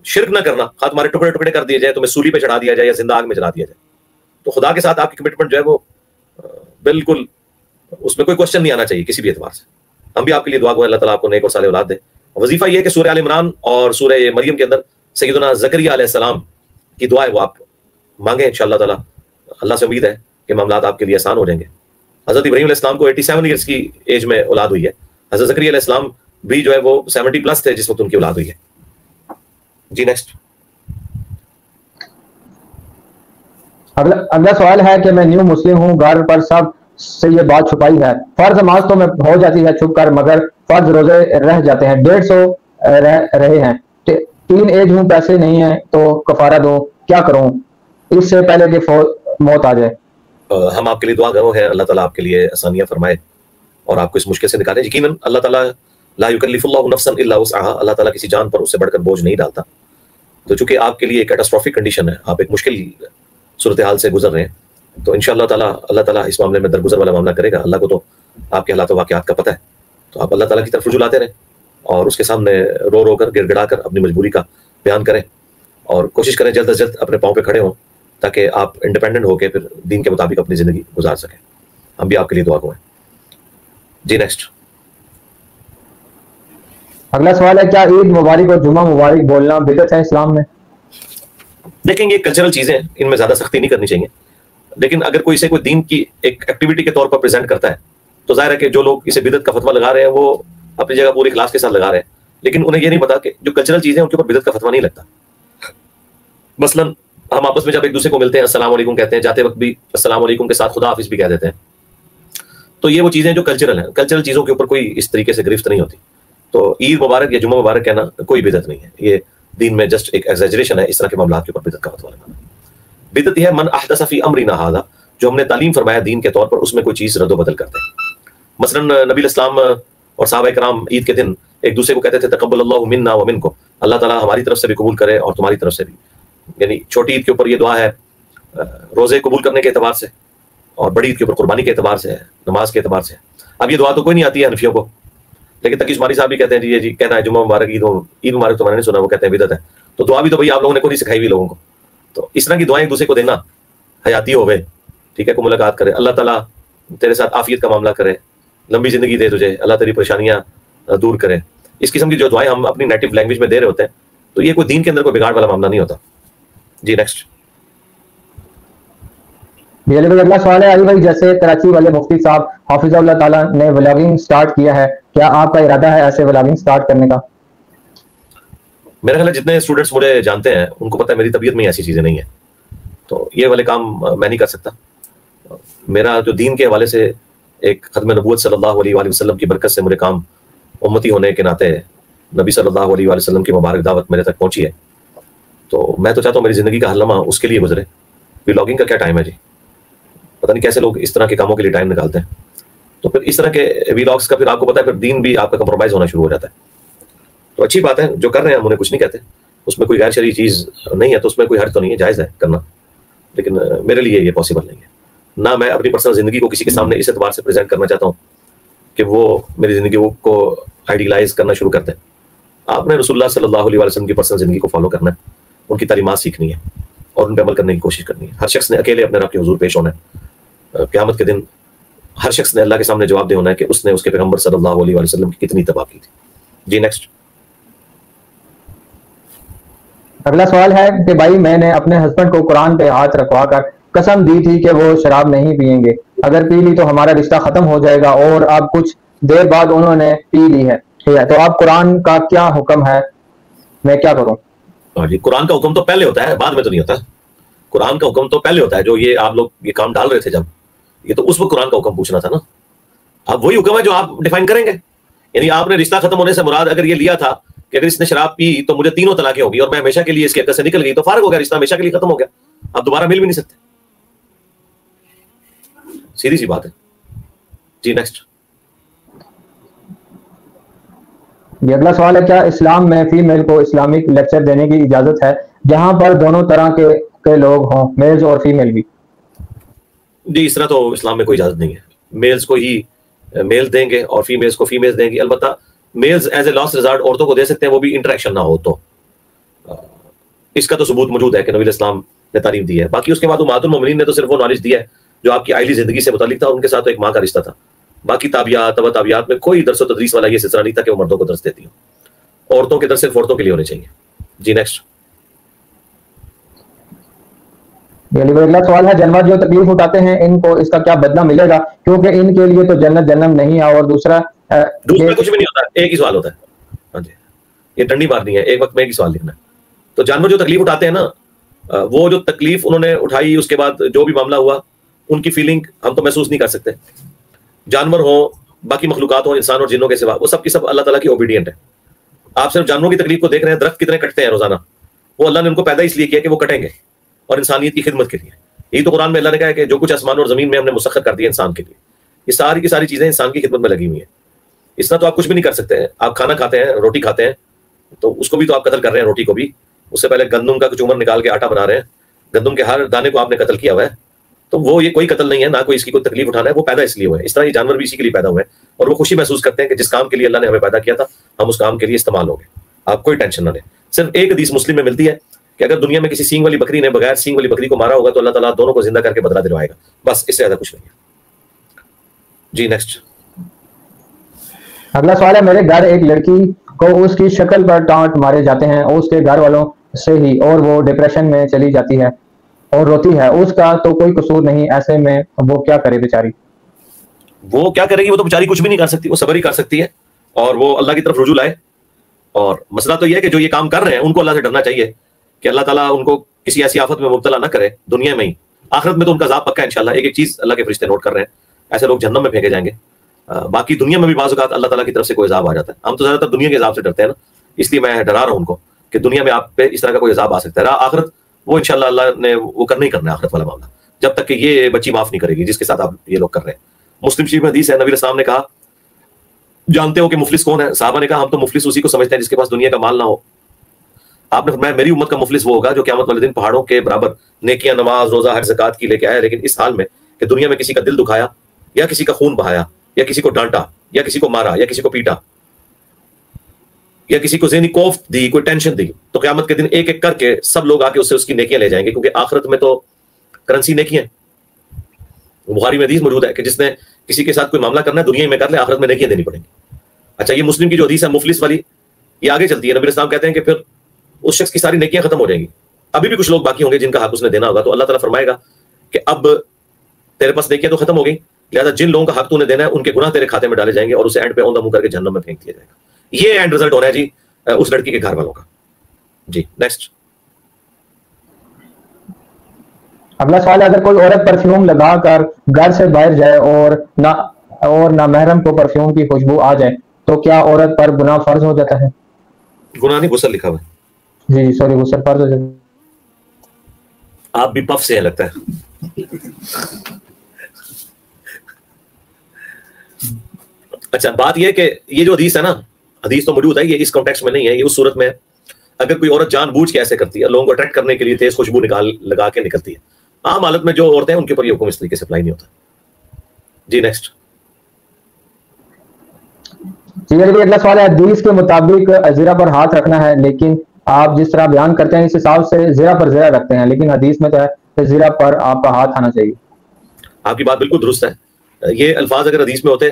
شرک نہ کرنا، خواہ تمہارے ٹکڑے ٹکڑے کر دیے جائے، تمہیں سولی پہ چڑھا دیا جائے یا زندہ آگ میں جلا دیا جائے. تو خدا کے ساتھ آپ کی کمٹمنٹ جو ہے وہ بالکل اس میں کوئی کوشچن نہیں آنا چاہیے کسی بھی اعتبار سے. ہم بھی آپ کے لیے دعا گو اللہ تعالیٰ آپ کو نیک اور صالح اولاد دے. وظیفہ یہ ہے کہ سورہ آل عمران اور سورہ مریم کے اندر سیدنا زکریا علیہ السلام کی دعا ہے وہ آپ مانگیں انشاءاللہ تعالیٰ. اللہ سے امید ہے کہ معاملات آپ کے لیے آسان ہو جائیں گے. حضرت ابراہیم علیہ السلام کو 87 ایئرس کی ایج میں اولاد ہوئی ہے. حضرت زکریا علیہ السلام بھی جو ہے وہ 70 پلس تھے جس وقت ان کی اولاد ہوئی ہے. جی نیکسٹ. اگلا سوال ہے کہ میں نیو مسلم ہوں، گھر پر سب سے یہ بات چھپائی ہے، فرض نماز تو میں ہو جاتی ہے چھپ کر مگر فرض روزے رہ جاتے ہیں، 150 رہے ہیں، 3 ایج ہوں، پیسے نہیں ہیں تو کفارہ دو، کیا کروں اس سے پہلے کہ موت آ جائے؟ ہم آپ کے لیے دعا گو ہیں اللہ تعالیٰ آپ کے لیے آسانیاں فرمائے اور آپ کو اس مشکل سے نکالے. یقیناً اللہ تعالیٰ لا یکلف اللہ نفسا الا وسعها، اللہ تعالیٰ کسی جان پر اس سے بڑھ کر بوجھ نہیں ڈالتا. تو چونکہ آپ کے لیے ایک کیٹاسٹرافک کنڈیشن ہے، آپ ایک مشکل صورتحال سے گزر رہے ہیں، تو انشاءاللہ تعالیٰ اللہ تعالیٰ اس معاملے میں درگزر والا معاملہ کرے گا. اللہ کو تو آپ کے حالات و واقعات کا پتہ ہے. تو آپ اللہ تعالیٰ کی طرف رجوع لاتے رہیں اور اس کے سامنے رو رو کر گڑ گڑا کر اپنی مجبوری کا بیان کریں اور کوشش کریں جلد از جلد اپنے پاؤں پہ کھڑے ہوں تاکہ آپ انڈیپینڈنٹ ہو کے پھر دین کے مطابق اپنی زندگی گزار سکیں. ہم بھی آپ کے لیے دعا گو ہیں. جی نیکسٹ. اگلا سوال ہے کیا عید مبارک اور جمعہ مبارک بولنا بدعت ہے اسلام میں؟ دیکھیں یہ کلچرل چیزیں، ان میں زیادہ سختی نہیں کرنی چاہیے. لیکن اگر کوئی اسے کوئی دین کی ایک ایکٹیویٹی کے طور پر پریزنٹ کرتا ہے تو ظاہر ہے کہ جو لوگ اسے بدعت کا فتویٰ لگا رہے ہیں وہ اپنی جگہ پوری اخلاص کے ساتھ لگا رہے ہیں، لیکن انہیں یہ نہیں پتا کہ جو کلچرل چیزیں ان کے اوپر بدعت کا فتویٰ نہیں لگتا. مثلا ہم آپس میں جب ایک دوسرے کو ملتے ہیں السلام علیکم کہتے ہیں، جاتے وقت بھی السلام علیکم کے ساتھ خدا حافظ بھی کہہ دیتے ہیں. تو یہ وہ چیزیں جو کلچرل ہیں، کلچرل چیزوں کے اوپر کوئی اس طریقے سے گرفت نہیں ہوتی. تو عید مبارک یا جمعہ مبارک کہنا کوئی بدعت نہیں ہے. یہ دین میں جسٹ ایک ایگزیجریشن ہے اس طرح کے معاملات کے اوپر بدعت کا فتویٰ لگانا. بدعت یہ ہے من احدث فی امرنا ھذا، جو ہم نے تعلیم فرمایا دین کے طور پر اس میں کوئی چیز رد و بدل کرتے ہیں. مثلا نبی علیہ السلام اور صحابہ کرام عید کے دن ایک دوسرے کو کہتے تھے تقبل اللہ منا ومنکم، اللہ تعالیٰ ہماری طرف سے بھی قبول کرے اور تمہاری طرف سے بھی. یعنی چھوٹی عید کے اوپر یہ دعا ہے روزے قبول کرنے کے اعتبار سے، اور بڑی عید کے اوپر قربانی کے اعتبار سے ہے, نماز کے اعتبار سے ہے. اب یہ دعا تو کوئی نہیں آتی ہے حنفیوں کو, لیکن تقی عثمانی صاحب بھی کہتے ہیں جی کہنا ہے جمعہ مبارک عید مبارک تو میں نے نہیں سنا, وہ کہتے ہیں بدعت ہے. تو دعا بھی تو بھائی آپ لوگوں نے کوئی نہیں سکھائی ہوئی لوگوں کو. تو اس طرح کی دعائیں ایک دوسرے کو دینا, حیاتی ہوئے, ٹھیک ہے, کو ملاقات کرے, اللہ تعالیٰ تیرے ساتھ عافیت کا معاملہ کرے, لمبی زندگی دے تجھے, اللہ تیری پریشانیاں دور کرے. اس قسم کی جو دعائیں ہم اپنی نیٹو لینگویج میں دے رہے ہوتے ہیں, تو یہ کوئی دین کے اندر کوئی بگاڑ والا معاملہ نہیں ہوتا. جی نیکسٹ. اگلا سوال ہے علی بھائی, جیسے کراچی والے مفتی صاحب حافظ اللہ تعالیٰ نے ولاگنگ سٹارٹ کیا ہے, کیا آپ کا ارادہ ہے ایسے ولاگنگ سٹارٹ کرنے کا؟ میرا خیال ہے جتنے اسٹوڈنٹس مجھے جانتے ہیں ان کو پتہ ہے میری طبیعت میں ایسی چیزیں نہیں ہیں, تو یہ والے کام میں نہیں کر سکتا. میرا جو دین کے حوالے سے ایک ختم نبوت صلی اللہ علیہ وآلہ وسلم کی برکت سے مجھے کام امتی ہونے کے ناطے نبی صلی اللہ علیہ وآلہ وسلم کی مبارک دعوت میرے تک پہنچی ہے, تو میں تو چاہتا ہوں میری زندگی کا ہر لمحہ اس کے لیے گزرے. ولاگنگ کا کیا ٹائم ہے جی, پتہ نہیں کیسے لوگ اس طرح کے کاموں کے لیے ٹائم نکالتے ہیں. تو پھر اس طرح کے ولاگس کا پھر آپ کو پتہ ہے پھر دین بھی آپ کا کمپرومائز ہونا شروع ہو جاتا ہے. تو اچھی بات ہے جو کر رہے ہیں, ہم انہیں کچھ نہیں کہتے, اس میں کوئی غیر شرعی چیز نہیں ہے, تو اس میں کوئی حرج تو نہیں ہے, جائز ہے کرنا, لیکن میرے لیے یہ پاسبل نہیں ہے. نہ میں اپنی پرسنل زندگی کو کسی کے سامنے اس اعتبار سے پریزنٹ کرنا چاہتا ہوں کہ وہ میری زندگی کو آئیڈیلائز کرنا شروع کر دیں. آپ نے رسول اللہ صلی اللہ علیہ وسلم کی پرسنل زندگی کو فالو کرنا ہے, ان کی تعلیمات سیکھنی ہے اور ان پہ عمل کرنے کی کوشش کرنی ہے. ہر شخص نے اکیلے اپنے رب کے حضور پیش ہونا ہے. قیامت کے دن ہر شخص نے اللہ کے سامنے جواب دے ہونا ہے کہ اس نے اس کے پیغمبر صلی اللہ علیہ وسلم کی کتنی اتباع کی تھی. جی نیکسٹ. اگلا سوال ہے کہ بھائی میں نے اپنے ہسبینڈ کو قرآن پہ ہاتھ رکھوا کر قسم دی تھی کہ وہ شراب نہیں پیئیں گے, اگر پی لی تو ہمارا رشتہ ختم ہو جائے گا, اور اب کچھ دیر بعد انہوں نے پی لی ہے, ٹھیک ہے, تو اب قرآن کا کیا حکم ہے, میں کیا کروں؟ جی قرآن کا حکم تو پہلے ہوتا ہے, بعد میں تو نہیں ہوتا. قرآن کا حکم تو پہلے ہوتا ہے. جو یہ آپ لوگ یہ کام ڈال رہے تھے جب, یہ تو اس وقت قرآن کا حکم پوچھنا تھا نا. اب وہی حکم ہے جو آپ ڈیفائن کریں گے. یعنی آپ نے رشتہ ختم ہونے سے مراد اگر یہ لیا تھا کہ اگر اس نے شراب پی تو مجھے 3 طلاقیں ہوگی اور میں ہمیشہ کے لیے اس کے حق سے نکل گئی, تو فارغ ہو گیا, رشتہ ہمیشہ کے لیے ختم ہو گیا, اب دوبارہ مل بھی نہیں سکتے. سیدھی سی بات ہے. جی نیکسٹ. یہ اگلا سوال ہے, کیا اسلام میں فیمیل کو اسلامک لیکچر دینے کی اجازت ہے جہاں پر دونوں طرح کے لوگ ہوں, میلز اور فیمیل بھی؟ جی اس طرح تو اسلام میں کوئی اجازت نہیں ہے. میلز کو ہی میل دیں گے اور فیمیلز کو فیمیلز دیں گے. البتہ males as a last resort عورتوں کو دے سکتے ہیں, وہ بھی انٹریکشن نہ ہو تو. اس کا تو ثبوت موجود ہے کہ نبی اسلام نے تعلیم دی ہے. باقی اس کے بعد امہات المومنین نے تو صرف وہ نالج دی ہے جو آپ کی آئلی زندگی سے متعلق تھا, ان کے ساتھ تو ایک ماں کا رشتہ تھا. باقی تابعات و تابعات میں کوئی درس و تدریس والا یہ سلسلہ نہیں تھا کہ وہ مردوں کو درس دیتی ہوں. عورتوں کے درس صرف عورتوں کے لیے ہونے چاہیے. جی نیکسٹ. اگلا سوال ہے, جانور جو تکلیف اٹھاتے ہیں ان کو اس کا کیا بدلہ ملے گا, کیونکہ ان کے لیے تو جنت جہنم نہیں ہے, اور دوسرا کچھ بھی نہیں ہوتا, ایک ہی سوال ہوتا ہے. ہاں جی یہ ڈنڈی مارنی ہے, ایک وقت میں ایک ہی سوال لکھنا ہے. تو جانور جو تکلیف اٹھاتے ہیں نا, وہ جو تکلیف انہوں نے اٹھائی اس کے بعد جو بھی معاملہ ہوا, ان کی فیلنگ ہم تو محسوس نہیں کر سکتے. جانور ہوں, باقی مخلوقات ہوں, انسان اور جنوں کے سوا, وہ سب کی سب اللہ تعالیٰ کی اوبیڈینٹ ہے. آپ صرف جانوروں کی تکلیف کو دیکھ رہے ہیں, درخت کتنے کٹتے ہیں روزانہ, وہ اللہ نے ان کو پیدا اس لیے کیا کہ وہ کٹیں گے اور انسانیت کی خدمت کے لیے. یہی تو قرآن میں اللہ نے کہا ہے کہ جو کچھ آسمان اور زمین میں ہم نے مسخر کر دیا انسان کے لیے, یہ ساری کی ساری چیزیں انسان کی خدمت میں لگی ہوئی ہیں. اس طرح تو آپ کچھ بھی نہیں کر سکتے ہیں. آپ کھانا کھاتے ہیں, روٹی کھاتے ہیں, تو اس کو بھی تو آپ قتل کر رہے ہیں, روٹی کو بھی. اس سے پہلے گندم کا کچومر نکال کے آٹا بنا رہے ہیں, گندم کے ہر دانے کو آپ نے قتل کیا ہوا ہے. تو وہ یہ کوئی قتل نہیں ہے, نہ کوئی اس کی کوئی تکلیف اٹھانا ہے, وہ پیدا اس لیے ہوئے ہیں. اس طرح یہ جانور بھی اسی کے لیے پیدا ہوئے ہیں, اور وہ خوشی محسوس کرتے ہیں کہ جس کام کے لیے اللہ نے ہمیں پیدا کیا تھا ہم اس کام کے لیے استعمال ہو گئے. آپ کوئی ٹینشن نہ لیں. صرف ایک حدیث مسلم میں ملتی ہے کہ اگر دنیا میں کسی سینگ والی بکری نے بغیر سینگ والی بکری کو مارا ہوگا تو اللہ تعالیٰ دونوں کو زندہ کر کے بدلہ دلوائے گا, بس اس سے زیادہ کچھ نہیں ہے. جی نیکسٹ. اگلا سوال ہے, میرے گھر ایک لڑکی کو اس کی شکل پر ٹانٹ مارے جاتے ہیں اور اس کے گھر والوں سے ہی, اور وہ ڈپریشن میں چلی جاتی ہے اور روتی ہے, اس کا تو کوئی قصور نہیں, ایسے میں وہ کیا کرے بیچاری؟ وہ کیا کرے گی, وہ تو بیچاری کچھ بھی نہیں کر سکتی, وہ صبر ہی کر سکتی ہے اور وہ اللہ کی طرف رجوع لائے. اور مسئلہ تو یہ ہے کہ جو یہ کام کر رہے ہیں ان کو اللہ سے ڈرنا چاہیے کہ اللہ تعالیٰ ان کو کسی ایسی آفت میں مبتلا نہ کرے دنیا میں ہی. آخرت میں تو ان کا عذاب پکا ہے انشاءاللہ. ایک چیز اللہ کے فرشتے نوٹ کر رہے ہیں, ایسے لوگ جہنم میں پھینکے جائیں گے. باقی دنیا میں بھی بعض اوقات اللہ تعالیٰ کی طرف سے کوئی عذاب آ جاتا ہے. ہم تو زیادہ تر دنیا کے عذاب سے ڈرتے ہیں نا, اس لیے میں ڈرا رہا ہوں ان کو کہ دنیا میں آپ پہ اس طرح کا کوئی عذاب آ سکتا ہے. آخرت وہ انشاءاللہ اللہ نے وہ کرنا ہی کرنا ہے, آخرت والا معاملہ, جب تک کہ یہ بچی معاف نہیں کرے گی جس کے ساتھ آپ یہ لوگ کر رہے ہیں. مسلم شریف میں حدیث ہے, نبی السلام نے کہا جانتے ہو کہ مفلس کون ہے؟ صحابہ نے کہا ہم تو مفلس اسی کو سمجھتے ہیں جس کے پاس دنیا کا مال نہ ہو. آپ نے فرمایا میری امت کا مفلس وہ ہوگا جو قیامت والے دن پہاڑوں کے برابر نیکیاں, نماز, روزہ, حج, زکات کی لے کے آئے, لیکن اس حال میں کہ دنیا میں کسی کا دل دکھایا یا کسی کا خون بہایا یا کسی کو ڈانٹا یا کسی کو مارا یا کسی کو پیٹا یا کسی کو ذہنی کوفت دی, کوئی ٹینشن دی, تو قیامت کے دن ایک ایک کر کے سب لوگ آ کے اس سے اس کی نیکیاں لے جائیں گے, کیونکہ آخرت میں تو کرنسی نیکیاں ہیں. بخاری میں حدیث موجود ہے کہ جس نے کسی کے ساتھ کوئی معاملہ کرنا ہے دنیا میں کر لے, آخرت میں نیکیاں دینی پڑیں گی. اچھا, یہ مسلم کی جو حدیث ہے مفلس والی, یہ آگے چلتی ہے. نبی اسلام کہتے ہیں کہ پھر اس شخص کی ساری نیکیاں ختم ہو جائیں گی, ابھی بھی کچھ لوگ باقی ہوں گے جن کا حق اس نے دینا ہوگا. تو اللہ تعالیٰ فرمائے گا کہ اب تیرے پاس نیکیاں تو ختم ہو گئی, لہٰذا جن لوگوں کا حق تو نے دینا ہے ان کے گناہ تیرے کھاتے میں ڈالے جائیں گے اور اسے اینڈ پہ اوندا منہ کر کے جہنم میں پھینک دیا جائے گا. یہ اینڈ رزلٹ ہونا ہے جی اس لڑکی کے گھر والوں کا. جی نیکسٹ. اگلا سوال ہے, اگر کوئی عورت پرفیوم لگا کر گھر سے باہر جائے اور نامحرم کو پرفیوم کی خوشبو آ جائے تو کیا عورت پر گناہ فرض ہو جاتا ہے؟ گناہ نہیں, غسل لکھا ہوا ہے. جی سوری, غسل فرض ہو جاتا ہے. آپ بھی پف سے ہیں لگتا ہے. اچھا, بات یہ کہ یہ جو حدیث ہے نا, حدیث تو موجود ہے, یہ اس کانٹیکسٹ میں نہیں ہے. یہ اس صورت میں اگر کوئی عورت جان بوجھ کے ایسے کرتی ہے, لوگوں کو اٹریکٹ کرنے کے لیے تیز خوشبو لگا کے نکلتی ہے, عام حالت میں جو عورتیں ہیں ان کے اوپر یہ حکم اس طریقے سے اپلائی نہیں ہوتا. جی نیکسٹ. جی اگلا سوال ہے, حدیث کے مطابق زرہ پر ہاتھ رکھنا ہے, لیکن آپ جس طرح بیان کرتے ہیں اس حساب سے زرہ پر زرہ رکھتے ہیں, لیکن حدیث میں تو ہے کہ زرہ پر آپ کا ہاتھ آنا چاہیے. آپ کی بات بالکل درست ہے. یہ الفاظ اگر حدیث میں ہوتے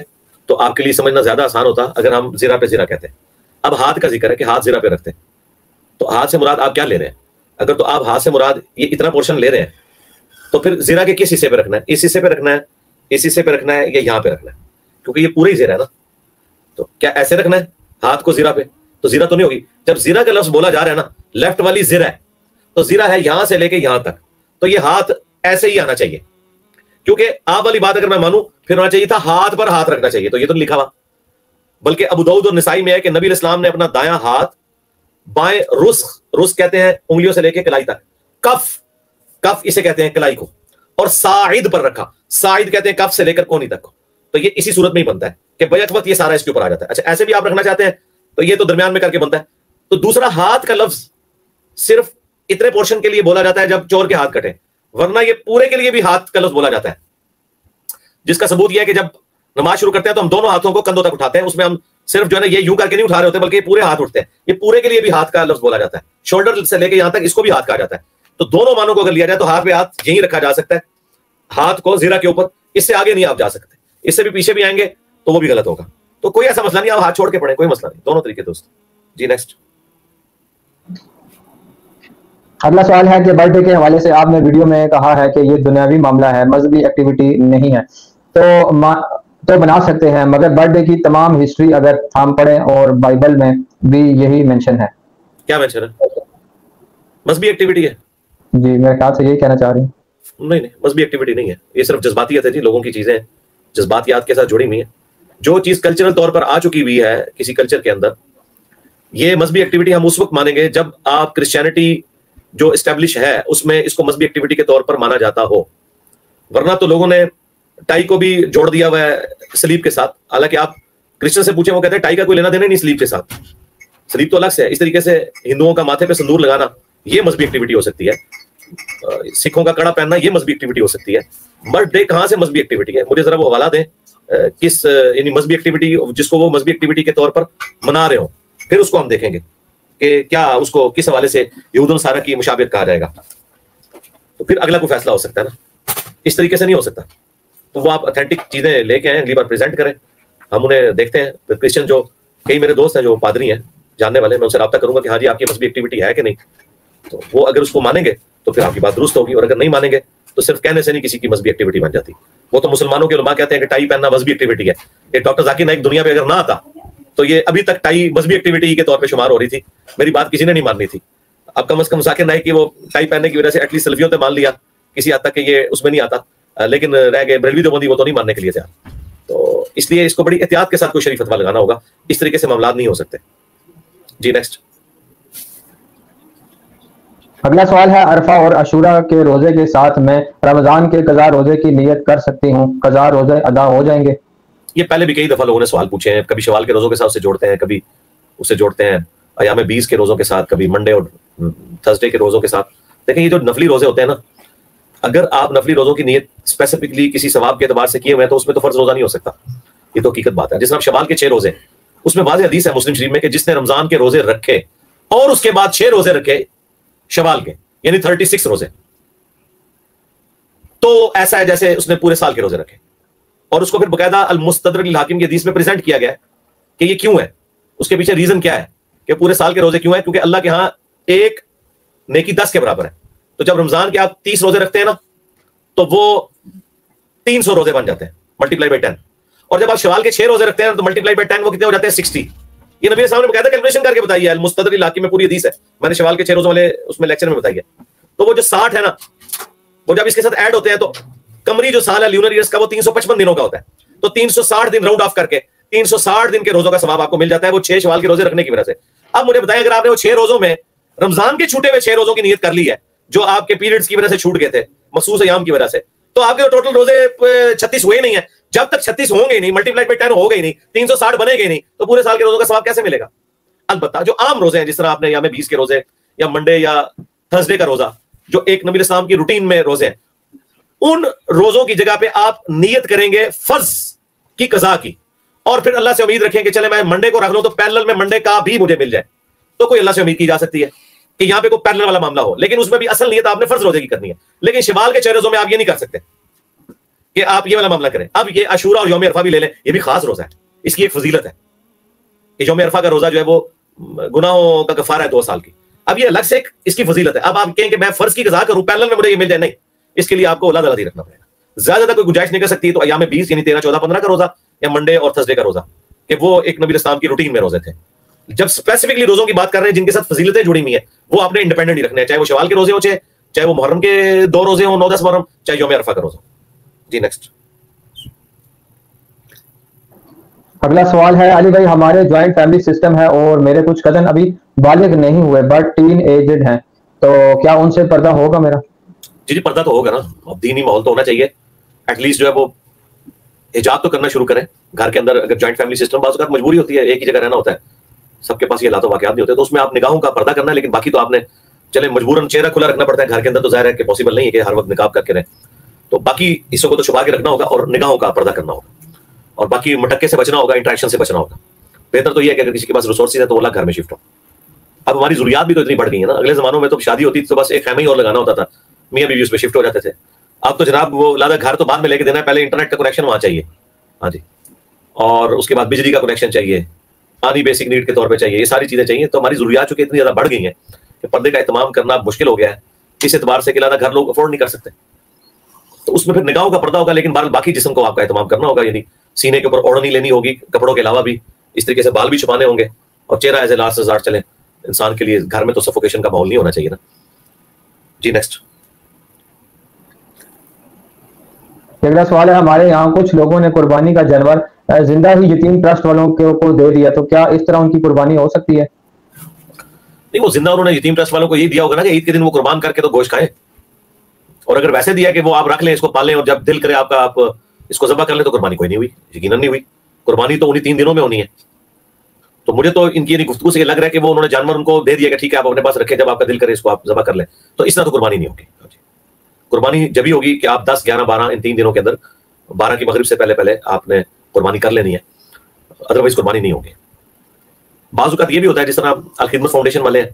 تو آپ کے لیے سمجھنا زیادہ آسان ہوتا اگر ہم زرہ پہ زرہ کہتے ہیں. اب ہاتھ کا ذکر ہے کہ ہاتھ زرہ پہ رکھتے ہیں, تو ہاتھ سے مراد آپ کیا لے رہے ہیں؟ اگر تو آپ ہاتھ سے مراد یہ اتنا پورشن لے رہے ہیں تو پھر زرہ کے کس حصے پہ رکھنا ہے؟ اس حصے پہ رکھنا ہے, اس حصے پہ رکھنا ہے, یا یہاں پہ رکھنا ہے؟ کیونکہ یہ پورا ہی زرہ ہے نا. تو کیا ایسے رکھنا ہے ہاتھ کو زرہ پہ؟ تو زرہ تو نہیں ہوگی. جب زرہ کا لفظ بولا جا رہا ہے نا, لیفٹ والی زرہ ہے, تو زرہ ہے یہاں سے لے کے یہاں تک, تو یہ ہاتھ ایسے ہی آنا چاہیے. کیونکہ آپ والی بات اگر میں مانوں پھر ہونا چاہیے تھا ہاتھ پر ہاتھ رکھنا چاہیے, تو یہ تو لکھا ہوا. بلکہ ابو داؤد اور نسائی میں ہے کہ نبی اسلام نے اپنا دایاں ہاتھ بائیں رسخ کہتے ہیں انگلیوں سے لے کے کلائی تک, کف اسے کہتے ہیں کلائی کو, اور ساعد پر رکھا. ساعد کہتے ہیں کف سے لے کر کونی تک کو. تو یہ اسی صورت میں ہی بنتا ہے کہ بیک وقت یہ سارا اس کے اوپر آ جاتا ہے. اچھا, ایسے بھی آپ رکھنا چاہتے ہیں تو یہ تو درمیان میں کر کے بنتا ہے. تو دوسرا ہاتھ کا لفظ صرف اتنے پورشن کے لیے بولا جاتا ہے جب چور کے ہاتھ کٹے, ورنہ یہ پورے کے لیے بھی ہاتھ کا لفظ بولا جاتا ہے. جس کا ثبوت یہ ہے کہ جب نماز شروع کرتے ہیں تو ہم دونوں ہاتھوں کو کندھوں تک اٹھاتے ہیں, اس میں ہم صرف جو ہے نا یہ یوں کر کے نہیں اٹھا رہے ہوتے بلکہ پورے ہاتھ اٹھتے ہیں. یہ پورے کے لیے بھی ہاتھ کا لفظ بولا جاتا ہے. شولڈر سے لے کے یہاں تک اس کو بھی ہاتھ کہا جاتا ہے. تو دونوں معنوں کو اگر لیا جائے تو ہاتھ پہ ہاتھ یہیں رکھا جا سکتا ہے, ہاتھ کو زرہ کے اوپر, اس سے آگے نہیں آپ جا سکتے. اس سے بھی پیچھے بھی آئیں گے تو وہ بھی غلط ہوگا. تو کوئی ایسا مسئلہ نہیں, آپ ہاتھ چھوڑ کے پڑھیں, کوئی مسئلہ نہیں, دونوں طریقے دوست. جی نیکسٹ. اگلا سوال ہے کہ برتھ ڈے کے حوالے سے آپ نے ویڈیو میں کہا ہے کہ یہ دنیاوی معاملہ ہے, مذہبی ایکٹیویٹی نہیں ہے, تو بنا سکتے ہیں, مگر برتھ ڈے کی تمام ہسٹری اگر ہم پڑھیں اور بائبل میں بھی یہی مینشن ہے. کیا مینشن ہے؟ مذہبی ایکٹیویٹی ہے. جی میرے خیال سے یہی کہنا چاہ رہی ہوں. نہیں, مذہبی ایکٹیویٹی نہیں ہے, یہ صرف جذباتیت ہے جی. لوگوں کی چیزیں جذباتیات کے ساتھ جڑی ہوئی ہیں. جو چیز کلچرل طور پر آ چکی ہوئی ہے کسی کلچر کے اندر, یہ مذہبی ایکٹیویٹی ہم اس وقت مانیں گے جب آپ کرسچینٹی جو اسٹیبلش ہے اس میں اس کو مذہبی ایکٹیویٹی کے طور پر مانا جاتا ہو. ورنہ تو لوگوں نے ٹائی کو بھی جوڑ دیا ہوا ہے سلیب کے ساتھ. حالانکہ آپ کرسچن سے پوچھیں وہ کہتے ہیں ٹائی کا کوئی لینا دینا نہیں سلیب کے ساتھ, سلیب تو الگ سے ہے. اس طریقے سے ہندوؤں کا ماتھے پہ سندور لگانا یہ مذہبی ایکٹیویٹی ہو سکتی ہے. سکھوں کا کڑا پہننا یہ مذہبی ایکٹیویٹی ہو سکتی ہے. برتھ ڈے کہاں سے مذہبی ایکٹیویٹی ہے؟ مجھے ذرا وہ حوالہ دیں کس یعنی مذہبی ایکٹیویٹی جس کو وہ مذہبی ایکٹیویٹی کے طور پر منا رہے ہوں, پھر اس کو ہم دیکھیں گے کہ کیا اس کو کس حوالے سے یہود و نصارہ کی مشابہت کہا جائے گا. تو پھر اگلا کوئی فیصلہ ہو سکتا ہے نا, اس طریقے سے نہیں ہو سکتا. تو وہ آپ اتھینٹک چیزیں لے کے آئیں, اگلی بار پریزنٹ کریں, ہم انہیں دیکھتے ہیں. پھر کرسچن جو کئی میرے دوست ہیں جو پادری ہیں جاننے والے, میں ان سے رابطہ کروں گا کہ ہاں جی آپ کی مذہبی ایکٹیویٹی ہے کہ نہیں. تو وہ اگر اس کو مانیں گے تو پھر آپ کی بات درست ہوگی, اور اگر نہیں مانیں گے تو صرف کہنے سے نہیں کسی کی مذہبی ایکٹیویٹی بن جاتی. وہ تو مسلمانوں کے علماء کہتے ہیں کہ ٹائی پہننا مذہبی ایکٹیویٹی ہے. یہ ڈاکٹر ذاکر نائک دنیا پہ اگر نہ آتا تو یہ ابھی تک ٹائی مذہبی ایکٹیویٹی کے طور پہ شمار ہو رہی تھی. میری بات کسی نے نہیں ماننی تھی. اب کم از کم ذاکر نائک کی وہ ٹائی پہننے کی وجہ سے ایٹ لیسٹ سلفیوں نے مان لیا کسی حد تک کہ یہ اس میں نہیں آتا, لیکن رہ گئے بریلوی دیوبندی, وہ تو نہیں ماننے کے لیے تھے. تو اس لیے اس کو بڑی احتیاط کے ساتھ کوئی شریف فتویٰ لگانا ہوگا, اس طریقے سے معاملات نہیں ہو سکتے. جی نیکسٹ. اگلا سوال ہے, عرفہ اور عاشورہ کے روزے کے ساتھ میں رمضان کے قضا روزے کی نیت کر سکتی ہوں, قضا روزے ادا ہو جائیں گے؟ یہ پہلے بھی کئی دفعہ لوگوں نے سوال پوچھے ہیں, کبھی شوال کے روزوں کے ساتھ اسے جوڑتے ہیں, کبھی اسے جوڑتے ہیں ایام 20 کے روزوں کے ساتھ, کبھی منڈے اور تھرسڈے کے روزوں کے ساتھ. دیکھیں یہ جو نفلی روزے ہوتے ہیں نا, اگر آپ نفلی روزوں کی نیت اسپیسیفکلی کسی ثواب کے اعتبار سے کیے ہوئے ہیں تو اس میں تو فرض روزہ نہیں ہو سکتا. یہ تو حقیقت بات ہے. جس طرح شوال کے 6 روزے, اس میں واضح حدیث ہے مسلم شریف میں کہ جس نے رمضان کے روزے رکھے اور اس کے بعد 6 روزے رکھے شوال کے, یعنی 36 روزے, تو ایسا ہے جیسے اس نے پورے سال کے روزے رکھے. اور اس کو پھر باقاعدہ المستدرک للحاکم کی حدیث میں پریزنٹ کیا گیا کہ یہ کیوں ہے, اس کے پیچھے ریزن کیا ہے کہ پورے سال کے روزے کیوں ہیں, کیونکہ اللہ کے ہاں ایک نیکی 10 کے برابر ہے. تو جب رمضان کے آپ 30 روزے رکھتے ہیں نا تو وہ 300 روزے بن جاتے ہیں ملٹیپلائی بائی 10, اور جب آپ شوال کے 6 روزے رکھتے ہیں تو ملٹیپلائی بائی 10 وہ کتنے ہو جاتے ہیں 60. یہ نبی صاحب نے باقاعدہ کیلکولیشن کر کے بتائی ہے, المستدرک للحاکم میں پوری حدیث ہے, میں نے شوال کے 6 روزوں والے اس میں لیکچر میں بتائی ہے. تو وہ جو 60 ہے نا, وہ جب اس کے ساتھ ایڈ ہوتے ہیں تو قمری جو سال ہے لیونر ایئرس کا وہ 355 دنوں کا ہوتا ہے. تو 360 دن راؤنڈ آف کر کے 360 دن کے روزوں کا ثواب آپ کو مل جاتا ہے وہ 6 شوال کے روزے رکھنے کی وجہ سے. اب مجھے بتائیں, اگر آپ نے وہ 6 روزوں میں رمضان کے چھوٹے ہوئے 6 روزوں کی نیت کر لی ہے جو آپ کے پیریڈز کی وجہ سے چھوٹ گئے تھے, مخصوص ایام کی وجہ سے, تو آپ کے ٹوٹل روزے 36 ہوئے نہیں ہیں. جب تک 36 ہوں گے نہیں, ملٹیپلائی بائی 10 ہو گئی نہیں, 360 بنے گے نہیں, تو پورے سال کے روزوں کا ثواب کیسے ملے گا؟ البتہ جو عام روزے ہیں, جس طرح آپ نے ایام 20 کے روزے یا منڈے یا تھرسڈے کا روزہ, جو ایک نبی اسلام کی روٹین میں روزے ہیں, ان روزوں کی جگہ پہ آپ نیت کریں گے فرض کی قضا کی, اور پھر اللہ سے امید رکھیں کہ چلے میں منڈے کو رکھ لوں تو پیرلل میں منڈے کا بھی مجھے مل جائے, تو کوئی اللہ سے امید کی جا سکتی ہے کہ یہاں پہ کوئی پیرلل والا معاملہ ہو. لیکن اس میں بھی اصل نیت آپ نے فرض روزے کی کرنی ہے. لیکن شوال کے 6 روزوں میں آپ یہ نہیں کر سکتے کہ آپ یہ والا معاملہ کریں. اب یہ عاشورہ اور یوم عرفہ بھی لے لیں, یہ بھی خاص روزہ ہے, اس کی ایک فضیلت ہے کہ یوم عرفہ کا روزہ جو ہے وہ گناہوں کا کفارہ ہے 2 سال کی. اب یہ الگ سے ایک اس کی فضیلت ہے. اب آپ کہیں کہ میں فرض کی قضا کروں پیرلل میں مجھے یہ مل جائے, نہیں, اس کے لیے آپ کو اولاد الادی رکھنا پڑے گا. زیادہ کوئی گنجائش نہیں کر سکتی تو ایام 20 یعنی 13, 14, 15 کا روزہ یا منڈے اور تھرسڈے کا روزہ, کہ وہ ایک نبی اسلام کی روٹین میں روزے تھے. جب اسپیسیفکلی روزوں کی بات کر رہے ہیں جن کے ساتھ فضیلتیں جڑی ہوئی ہیں, وہ آپ نے انڈیپینڈنٹ ہی رکھنے ہیں, چاہے وہ شوال کے روزے ہوں, چاہے وہ محرم کے 2 روزے ہوں 9-10 محرم, چاہے یوم عرفہ کا روزہ. جی نیکسٹ. اگلا سوال ہے, علی بھائی ہمارے جوائنٹ فیملی سسٹم ہے اور میرے کچھ کزن ابھی بالغ نہیں ہوئے بٹ ٹین ایجڈ ہیں, تو کیا ان سے پردہ ہوگا میرا؟ جی پردہ تو ہوگا نا, اب دینی ماحول تو ہونا چاہیے ایٹ لیسٹ, جو ہے وہ حجاب تو کرنا شروع کریں گھر کے اندر. اگر جوائنٹ فیملی سسٹم بعض اوقات مجبوری ہوتی ہے, ایک ہی جگہ رہنا ہوتا ہے, سب کے پاس یہ حالات و واقعات نہیں ہوتے, تو اس میں آپ نگاہوں کا پردہ کرنا ہے. لیکن باقی تو آپ نے چلے مجبوراً چہرہ کھلا رکھنا پڑتا ہے گھر کے اندر, تو ظاہر ہے کہ پاسبل نہیں ہے کہ ہر وقت نقاب کر کے رہیں, تو باقی حصوں کو تو چھپا کے رکھنا ہوگا اور نگاہوں کا پردہ کرنا ہوگا, اور باقی مٹکے سے بچنا ہوگا, انٹریکشن سے بچنا ہوگا. بہتر تو یہ ہے کہ اگر کسی کے پاس ریسورسز ہے تو وہ الگ گھر میں شفٹ ہو. اب ہماری ضروریات بھی تو اتنی بڑھ گئی ہیں نا, اگلے زمانوں میں تو شادی ہوتی تھی تو بس ایک خیمہ ہی اور لگانا ہوتا تھا, میاں بیوی اس پہ شفٹ ہو جاتے تھے. اب تو جناب وہ لادہ گھر تو بعد میں لے کے دینا ہے, پہلے انٹرنیٹ کا کنیکشن وہاں چاہیے, ہاں جی, اور اس کے بعد بجلی کا کنیکشن چاہیے, پانی بیسک نیڈ کے طور پہ چاہیے, یہ ساری چیزیں چاہیے. تو ہماری ضروریات چونکہ اتنی زیادہ بڑھ گئی ہیں کہ پردے کا اہتمام کرنا مشکل ہو گیا ہے, اس اعتبار سے کہ لادہ گھر لوگ افورڈ نہیں کر سکتے, تو اس میں پھر نگاہوں کا پردہ ہوگا. لیکن باقی جسم کو آپ کا اہتمام کرنا ہوگا, یعنی سینے کے اوپر اوڑھنی لینی ہوگی کپڑوں کے علاوہ بھی, اس طریقے سے بال بھی چھپانے ہوں گے, اور چہرہ ایز اے لاسٹ ریزارٹ چلیں انسان کے لیے. گھر میں تو سفوکیشن کا ماحول نہیں ہونا چاہیے نا. جی نیکسٹ. اگلا سوال ہے, ہمارے یہاں کچھ لوگوں نے قربانی کا جانور زندہ ہی یتیم ٹرسٹ والوں کو دے دیا, تو کیا اس طرح ان کی قربانی ہو سکتی ہے؟ نہیں, وہ زندہ انہوں نے یتیم ٹرسٹ والوں کو یہ دیا ہوگا نا کہ عید کے دن وہ قربان کر کے تو گوشت کھائیں, اور اگر ویسے دیا کہ وہ آپ رکھ لیں, اس کو پالیں, اور جب دل کرے آپ کا آپ اس کو ذبح کر لیں, تو قربانی کوئی نہیں ہوئی, یقیناً نہیں ہوئی. قربانی تو انہیں 3 دنوں میں ہونی ہے. تو مجھے تو ان کی گفتگو سے یہ لگ رہا ہے کہ وہ انہوں نے جانور ان کو دے دیا کہ ٹھیک ہے آپ اپنے پاس رکھیں, جب آپ کا دل کرے اس کو آپ ذبح کر لیں, تو اس طرح تو قربانی نہیں ہوگی. قربانی جبھی ہوگی کہ آپ 10, 11, 12 ان 3 دنوں کے اندر 12 کی مغرب سے پہلے آپ نے قربانی کر لینی ہے, ادروائز قربانی نہیں ہوگی. بعض اوقات یہ بھی ہوتا ہے جس طرح الخدمت فاؤنڈیشن والے ہیں,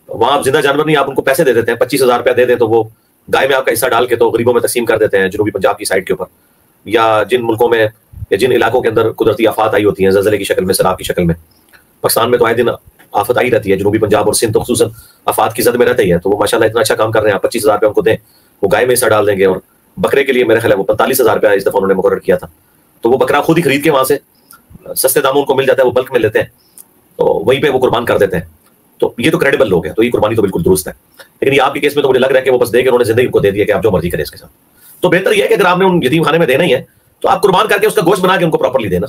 وہاں آپ زندہ جانور نہیں, آپ ان کو پیسے دے دیتے ہیں, 25,000 روپیہ دے دیں تو وہ گائے میں آپ کا حصہ ڈال کے تو غریبوں میں تقسیم کر دیتے ہیں, جنوبی پنجاب کی سائڈ کے اوپر, یا جن ملکوں میں یا جن علاقوں کے اندر قدرتی آفات آئی ہوتی ہیں زلزلے کی شکل میں, سیلاب کی شکل میں. پاکستان میں تو آئے دن آفت آئی رہتی ہے, جنوبی پنجاب اور سندھ تو خصوصاً آفات کی زد میں رہتے ہی ہے, تو وہ ماشاءاللہ اتنا اچھا کام کر رہے ہیں. آپ 25,000 روپیہ ان کو دیں, وہ گائے میں حصہ ڈال دیں گے, اور بکرے کے لیے میرے خیال ہے وہ 45,000 روپیہ اس دفعہ انہوں نے مقرر کیا تھا, تو وہ بکرا خود ہی خرید کے وہاں سے سستے داموں ان کو مل جاتا ہے, وہ بلک میں لیتے ہیں, تو وہیں پہ وہ قربان کر دیتے ہیں. تو یہ تو کریڈیبل لوگ ہیں, تو یہ قربانی تو بالکل درست ہے. لیکن یہ آپ کے کیس میں تو مجھے لگ رہا ہے کہ وہ بس دے کے انہوں نے زندگی کو دے دیا کہ آپ جو مرضی کریں اس کے ساتھ. تو بہتر یہ ہے کہ اگر آپ نے ان یتیم خانے میں دینا ہی ہے تو آپ قربان کر کے اس کا گوشت بنا کے ان کو پراپرلی دینا.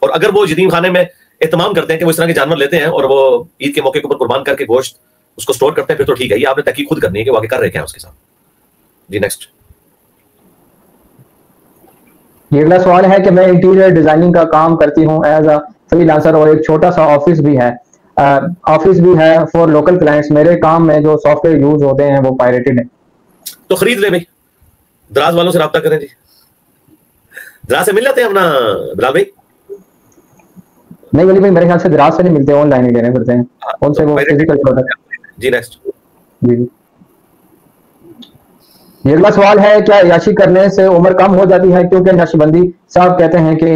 اور اگر وہ یتیم خانے میں اہتمام کرتے ہیں کہ وہ اس طرح کے جانور لیتے ہیں اور وہ عید کے موقع کے اوپر قربان کر کے گوشت اس کو اسٹور کرتے ہیں, پھر تو ٹھیک ہے, یہ آپ نے تحقیق خود کرنی ہے کہ وہ آگے کر رہے ہیں اس کے ساتھ. جی نیکسٹ. یہ اگلا سوال ہے کہ میں انٹیریئر ڈیزائننگ کا کام کرتی ہوں ایز اے فری لانسر, اور ایک چھوٹا سا آفس بھی ہے فور لوکل کلائنٹس. میرے کام میں جو سافٹ ویئر یوز ہوتے ہیں وہ پائریٹڈ ہیں. تو خرید لے بھائی, دراز والوں سے رابطہ کریں جی, دراز سے مل جاتے ہیں اپنا بلال بھائی. نہیں ولی بھائی میرے خیال سے دراز سے نہیں ملتے, آن لائن ہی لینے پڑتے ہیں ان سے وہ فزیکل پروڈکٹ. جی نیکسٹ. جی یہ اگلا سوال ہے, کیا عیاشی کرنے سے عمر کم ہو جاتی ہے؟ کیونکہ نقش بندی صاحب کہتے ہیں کہ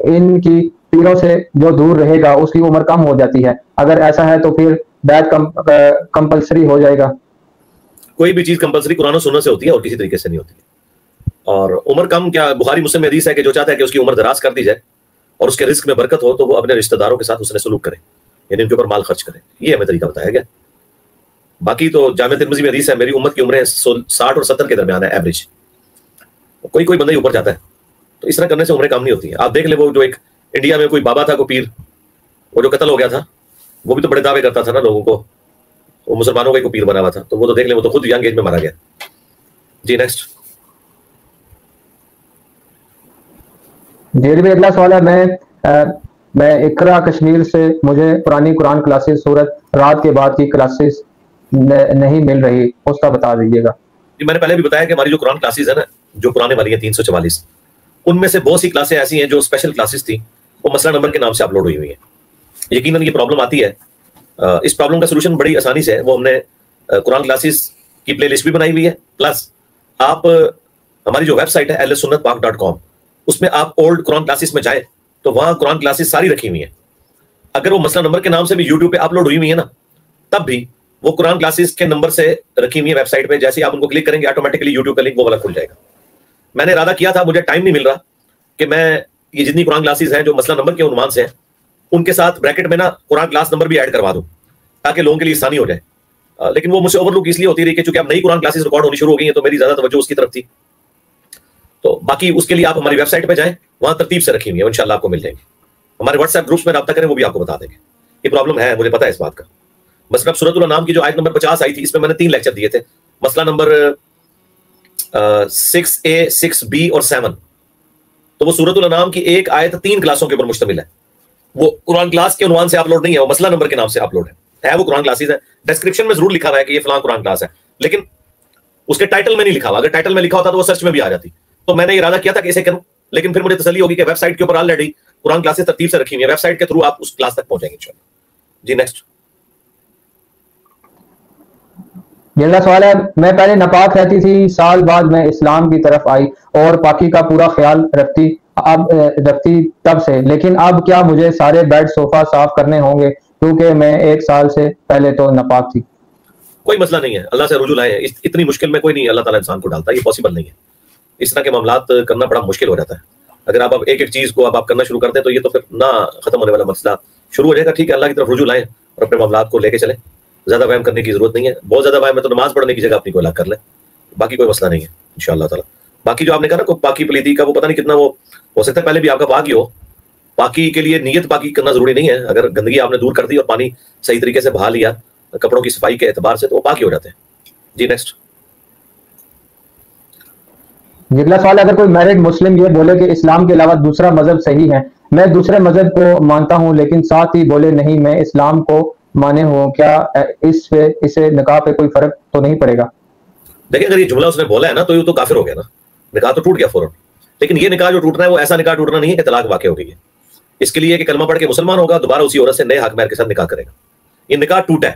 ان کی پیروں سے جو دور رہے گا اس کی عمر کم ہو جاتی ہے. اگر ایسا ہے تو پھر بیعت کمپلسری ہو جائے گا. کوئی بھی چیز کمپلسری قرآن و سنت سے ہوتی ہے اور کسی طریقے سے نہیں ہوتی. اور عمر کم کیا, بخاری مسلم میں حدیث ہے کہ جو چاہتا ہے کہ اس کی عمر دراز کر دی جائے اور اس کے رزق میں برکت ہو تو وہ اپنے رشتہ داروں کے ساتھ اس نے سلوک کرے, یعنی ان کے اوپر مال خرچ کرے. یہ ہمیں طریقہ بتایا گیا. باقی تو جامع ترمذی میں حدیث ہے میری امت کی عمریں 60 اور 70 کے درمیان ہے ایوریج. کوئی بندہ ہی اوپر جاتا ہے, تو اس طرح کرنے سے عمریں کم نہیں ہوتی ہیں. آپ دیکھ لیں وہ جو ایک انڈیا میں کوئی بابا تھا, کوئی پیر, وہ جو قتل ہو گیا تھا, وہ بھی تو بڑے دعوے کرتا تھا نا لوگوں کو, وہ مسلمانوں کا ایک پیر بنا ہوا تھا, تو وہ تو دیکھ لیں وہ تو خود ینگ ایج میں مارا گیا. جی نیکسٹ. جی اگلا سوال ہے, میں اقرا کشمیر سے, مجھے پرانی قرآن کلاسز سورت رات کے بعد کی کلاسز نہیں مل رہی, اس کا بتا دیجیے گا. جی میں نے پہلے بھی بتایا کہ ہماری جو قرآن کلاسز ہیں نا, جو پرانے والی ہیں 344, ان میں سے بہت سی کلاسیں ایسی ہیں جو اسپیشل کلاسز تھیں, وہ مسئلہ نمبر کے نام سے اپلوڈ ہوئی ہوئی ہیں. یقیناً یہ پرابلم آتی ہے. اس پرابلم کا سولوشن بڑی آسانی سے ہے. وہ ہم نے قرآن کلاسز کی پلے لسٹ بھی بنائی ہوئی ہے, پلس آپ ہماری جو ویب سائٹ ہے ahlsunnatpak.com, اس میں آپ اولڈ قرآن کلاسز میں جائیں تو وہاں قرآن کلاسز ساری رکھی ہوئی ہیں. اگر وہ مسئلہ نمبر کے نام سے بھی یوٹیوب پہ اپلوڈ ہوئی ہوئی ہے نا, تب بھی وہ قرآن کلاسز کے نمبر سے رکھی ہوئی ہے ویب سائٹ پہ. جیسے ہی آپ ان کو کلک کریں گے آٹومیٹکلی یوٹیوب کا لنک وہ والا کھل جائے گا. میں نے ارادہ کیا تھا, مجھے ٹائم نہیں مل رہا کہ میں یہ جتنی قرآن کلاسز ہیں جو مسئلہ نمبر کے عنوان سے ہیں ان کے ساتھ بریکٹ میں نا قرآن کلاس نمبر بھی ایڈ کروا دوں تاکہ لوگوں کے لیے آسانی ہو جائے. لیکن وہ مجھ سے اوور لک اس لیے ہوتی رہی کہ چونکہ اب نئی قرآن کلاسز ریکارڈ ہونی شروع ہو گئی ہیں تو میری زیادہ توجہ اس کی طرف تھی. تو باقی اس کے لیے آپ ہماری ویب سائٹ پہ جائیں, وہاں ترتیب سے رکھی ہوئی ہے, انشاءاللہ آپ کو مل جائیں گے. ہمارے واٹس ایپ گروپس میں رابطہ کریں, وہ بھی آپ کو بتا دیں گے. یہ پرابلم ہے, مجھے پتا ہے اس بات کا. مثلا سورۃ الانعام کی جو آیت نمبر 50 آئی تھی, اس میں نے 3 لیکچر دیے تھے. مسئلہ نمبر 6A 6B اور 7, تو وہ سورۃ الانعام کی ایک آیت 3 کلاسوں کے اوپر مشتمل ہے. وہ قرآن کلاس کے عنوان سے اپلوڈ نہیں ہے, وہ مسئلہ نمبر کے نام سے اپلوڈ ہے. وہ قرآن کلاسز ہے, ڈسکرپشن میں ضرور لکھا ہوا ہے کہ یہ فلاں قرآن کلاس ہے, لیکن اس کے ٹائٹل میں نہیں لکھا ہوا. اگر ٹائٹل میں لکھا ہوتا تو وہ سرچ میں بھی آ جاتی. تو میں نے ارادہ کیا تھا کہ اسے کروں, لیکن پھر مجھے تسلی ہوگی کہ ویب سائٹ کے اوپر آلریڈی قرآن کلاسز ترتیب سے رکھی ہوئی ہیں, ویب سائٹ کے تھرو آپ اس کلاس تک پہنچیں گے انشاءاللہ. جی نیکسٹ. یہ اگلا سوال ہے, میں پہلے ناپاک رہتی تھی, سال بعد میں اسلام کی طرف آئی اور پاکی کا پورا خیال رکھتی تب سے, لیکن اب کیا مجھے سارے بیڈ صوفہ صاف کرنے ہوں گے کیونکہ میں 1 سال سے پہلے تو ناپاک تھی؟ کوئی مسئلہ نہیں ہے, اللہ سے رجوع لائیں. اتنی مشکل میں کوئی نہیں اللہ تعالیٰ انسان کو ڈالتا, یہ پاسبل نہیں ہے. اس طرح کے معاملات کرنا بڑا مشکل ہو جاتا ہے. اگر آپ ایک ایک چیز کو آپ کرنا شروع کر دیں تو یہ تو پھر نہ ختم ہونے والا مسئلہ شروع ہو جائے گا. ٹھیک ہے, اللہ کی طرف رجوع لائیں اور اپنے معاملات کو لے کے چلیں. زیادہ وہم کرنے کی ضرورت نہیں ہے. بہت زیادہ وہم ہے تو نماز پڑھنے کی جگہ اپنی کو الگ کر لیں, باقی کوئی مسئلہ نہیں ہے انشاءاللہ تعالیٰ. باقی جو آپ نے کہا نا کو پاکی پلیتی کا, وہ پتہ نہیں کتنا وہ ہو سکتا ہے پہلے بھی آپ کا پاک ہی ہو. پاکی کے لیے نیت پاکی کرنا ضروری نہیں ہے. اگر گندگی آپ نے دور کر دی اور پانی صحیح طریقے سے بہا لیا کپڑوں کی صفائی کے اعتبار سے, تو وہ پاکی ہو جاتے ہیں. جی نیکسٹ. اگلا سوال, اگر کوئی میرڈ مسلم یہ بولے کہ اسلام کے علاوہ دوسرا مذہب صحیح ہے, میں دوسرے مذہب کو مانتا ہوں, لیکن ساتھ ہی بولے نہیں میں اسلام کو مانے ہوں, کیا اسے نکاح پہ کوئی فرق تو نہیں پڑے گا؟ دیکھیں اگر یہ جملہ اس نے بولا ہے نا تو یہ تو کافر ہو گیا نا, نکاح تو ٹوٹ گیا فوراً. لیکن یہ نکاح جو ٹوٹنا ہے وہ ایسا نکاح ٹوٹنا نہیں ہے کہ طلاق واقع ہو گئی ہے. اس کے لیے کہ کلمہ پڑھ کے مسلمان ہوگا, دوبارہ اسی عورت سے نئے حق مہر کے ساتھ نکاح کرے گا. یہ نکاح ٹوٹا ہے,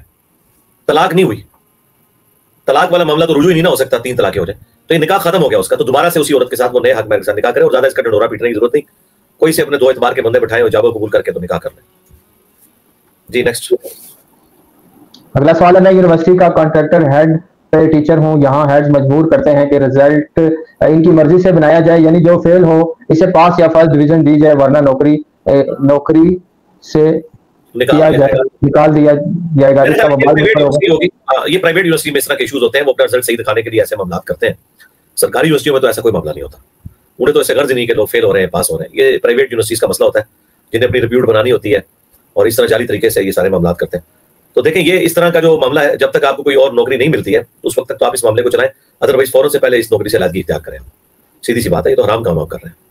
طلاق نہیں ہوئی. طلاق والا معاملہ تو رجوع ہی نہیں نہ ہو سکتا, 3 طلاقیں ہو جائیں تو یہ نکاح ختم ہو گیا اس کا. تو دوبارہ سے اسی عورت کے ساتھ وہ نئے حق مہر کے ساتھ نکاح کرے, اور زیادہ اس کا ڈنڈورا پیٹنے کی ضرورت نہیں. کوئی سے اپنے 2 اعتبار کے بندے بٹھائے اور جاب قبول کر کے تو نکاح کر لیں. جی نیکسٹ. اگلا سوال ہے, میں یونیورسٹی کا کانٹریکٹر ہیڈ پہ ٹیچر ہوں, یہاں ہیڈز مجبور کرتے ہیں کہ رزلٹ ان کی مرضی سے بنایا جائے, یعنی جو فیل ہو اسے پاس یا فرسٹ ڈویژن دی جائے, ورنہ نوکری سے نکال دیا جائے گا. یہ پرائیویٹ یونیورسٹی میں اس طرح کے ایشوز ہوتے ہیں, وہ اپنا رزلٹ صحیح دکھانے کے لیے ایسے معاملات کرتے ہیں. سرکاری یونیورسٹیوں میں تو ایسا کوئی معاملہ نہیں ہوتا. انہیں تو ایسے غرض نہیں کہ لوگ فیل ہو رہے ہیں پاس ہو رہے ہیں. یہ پرائیویٹ یونیورسٹیز کا مسئلہ ہوتا ہے جنہیں اپنی ریپیوٹ بنانی ہوتی ہے اور اس طرح جعلی طریقے سے یہ سارے معاملات کرتے ہیں. تو دیکھیں یہ اس طرح کا جو معاملہ ہے, جب تک آپ کو کوئی اور نوکری نہیں ملتی ہے اس وقت تک تو آپ اس معاملے کو چلائیں, ادروائز فوراً سے پہلے اس نوکری سے علیحدگی اختیار کریں. سیدھی سی بات ہے, یہ تو حرام کام آپ کر رہے ہیں.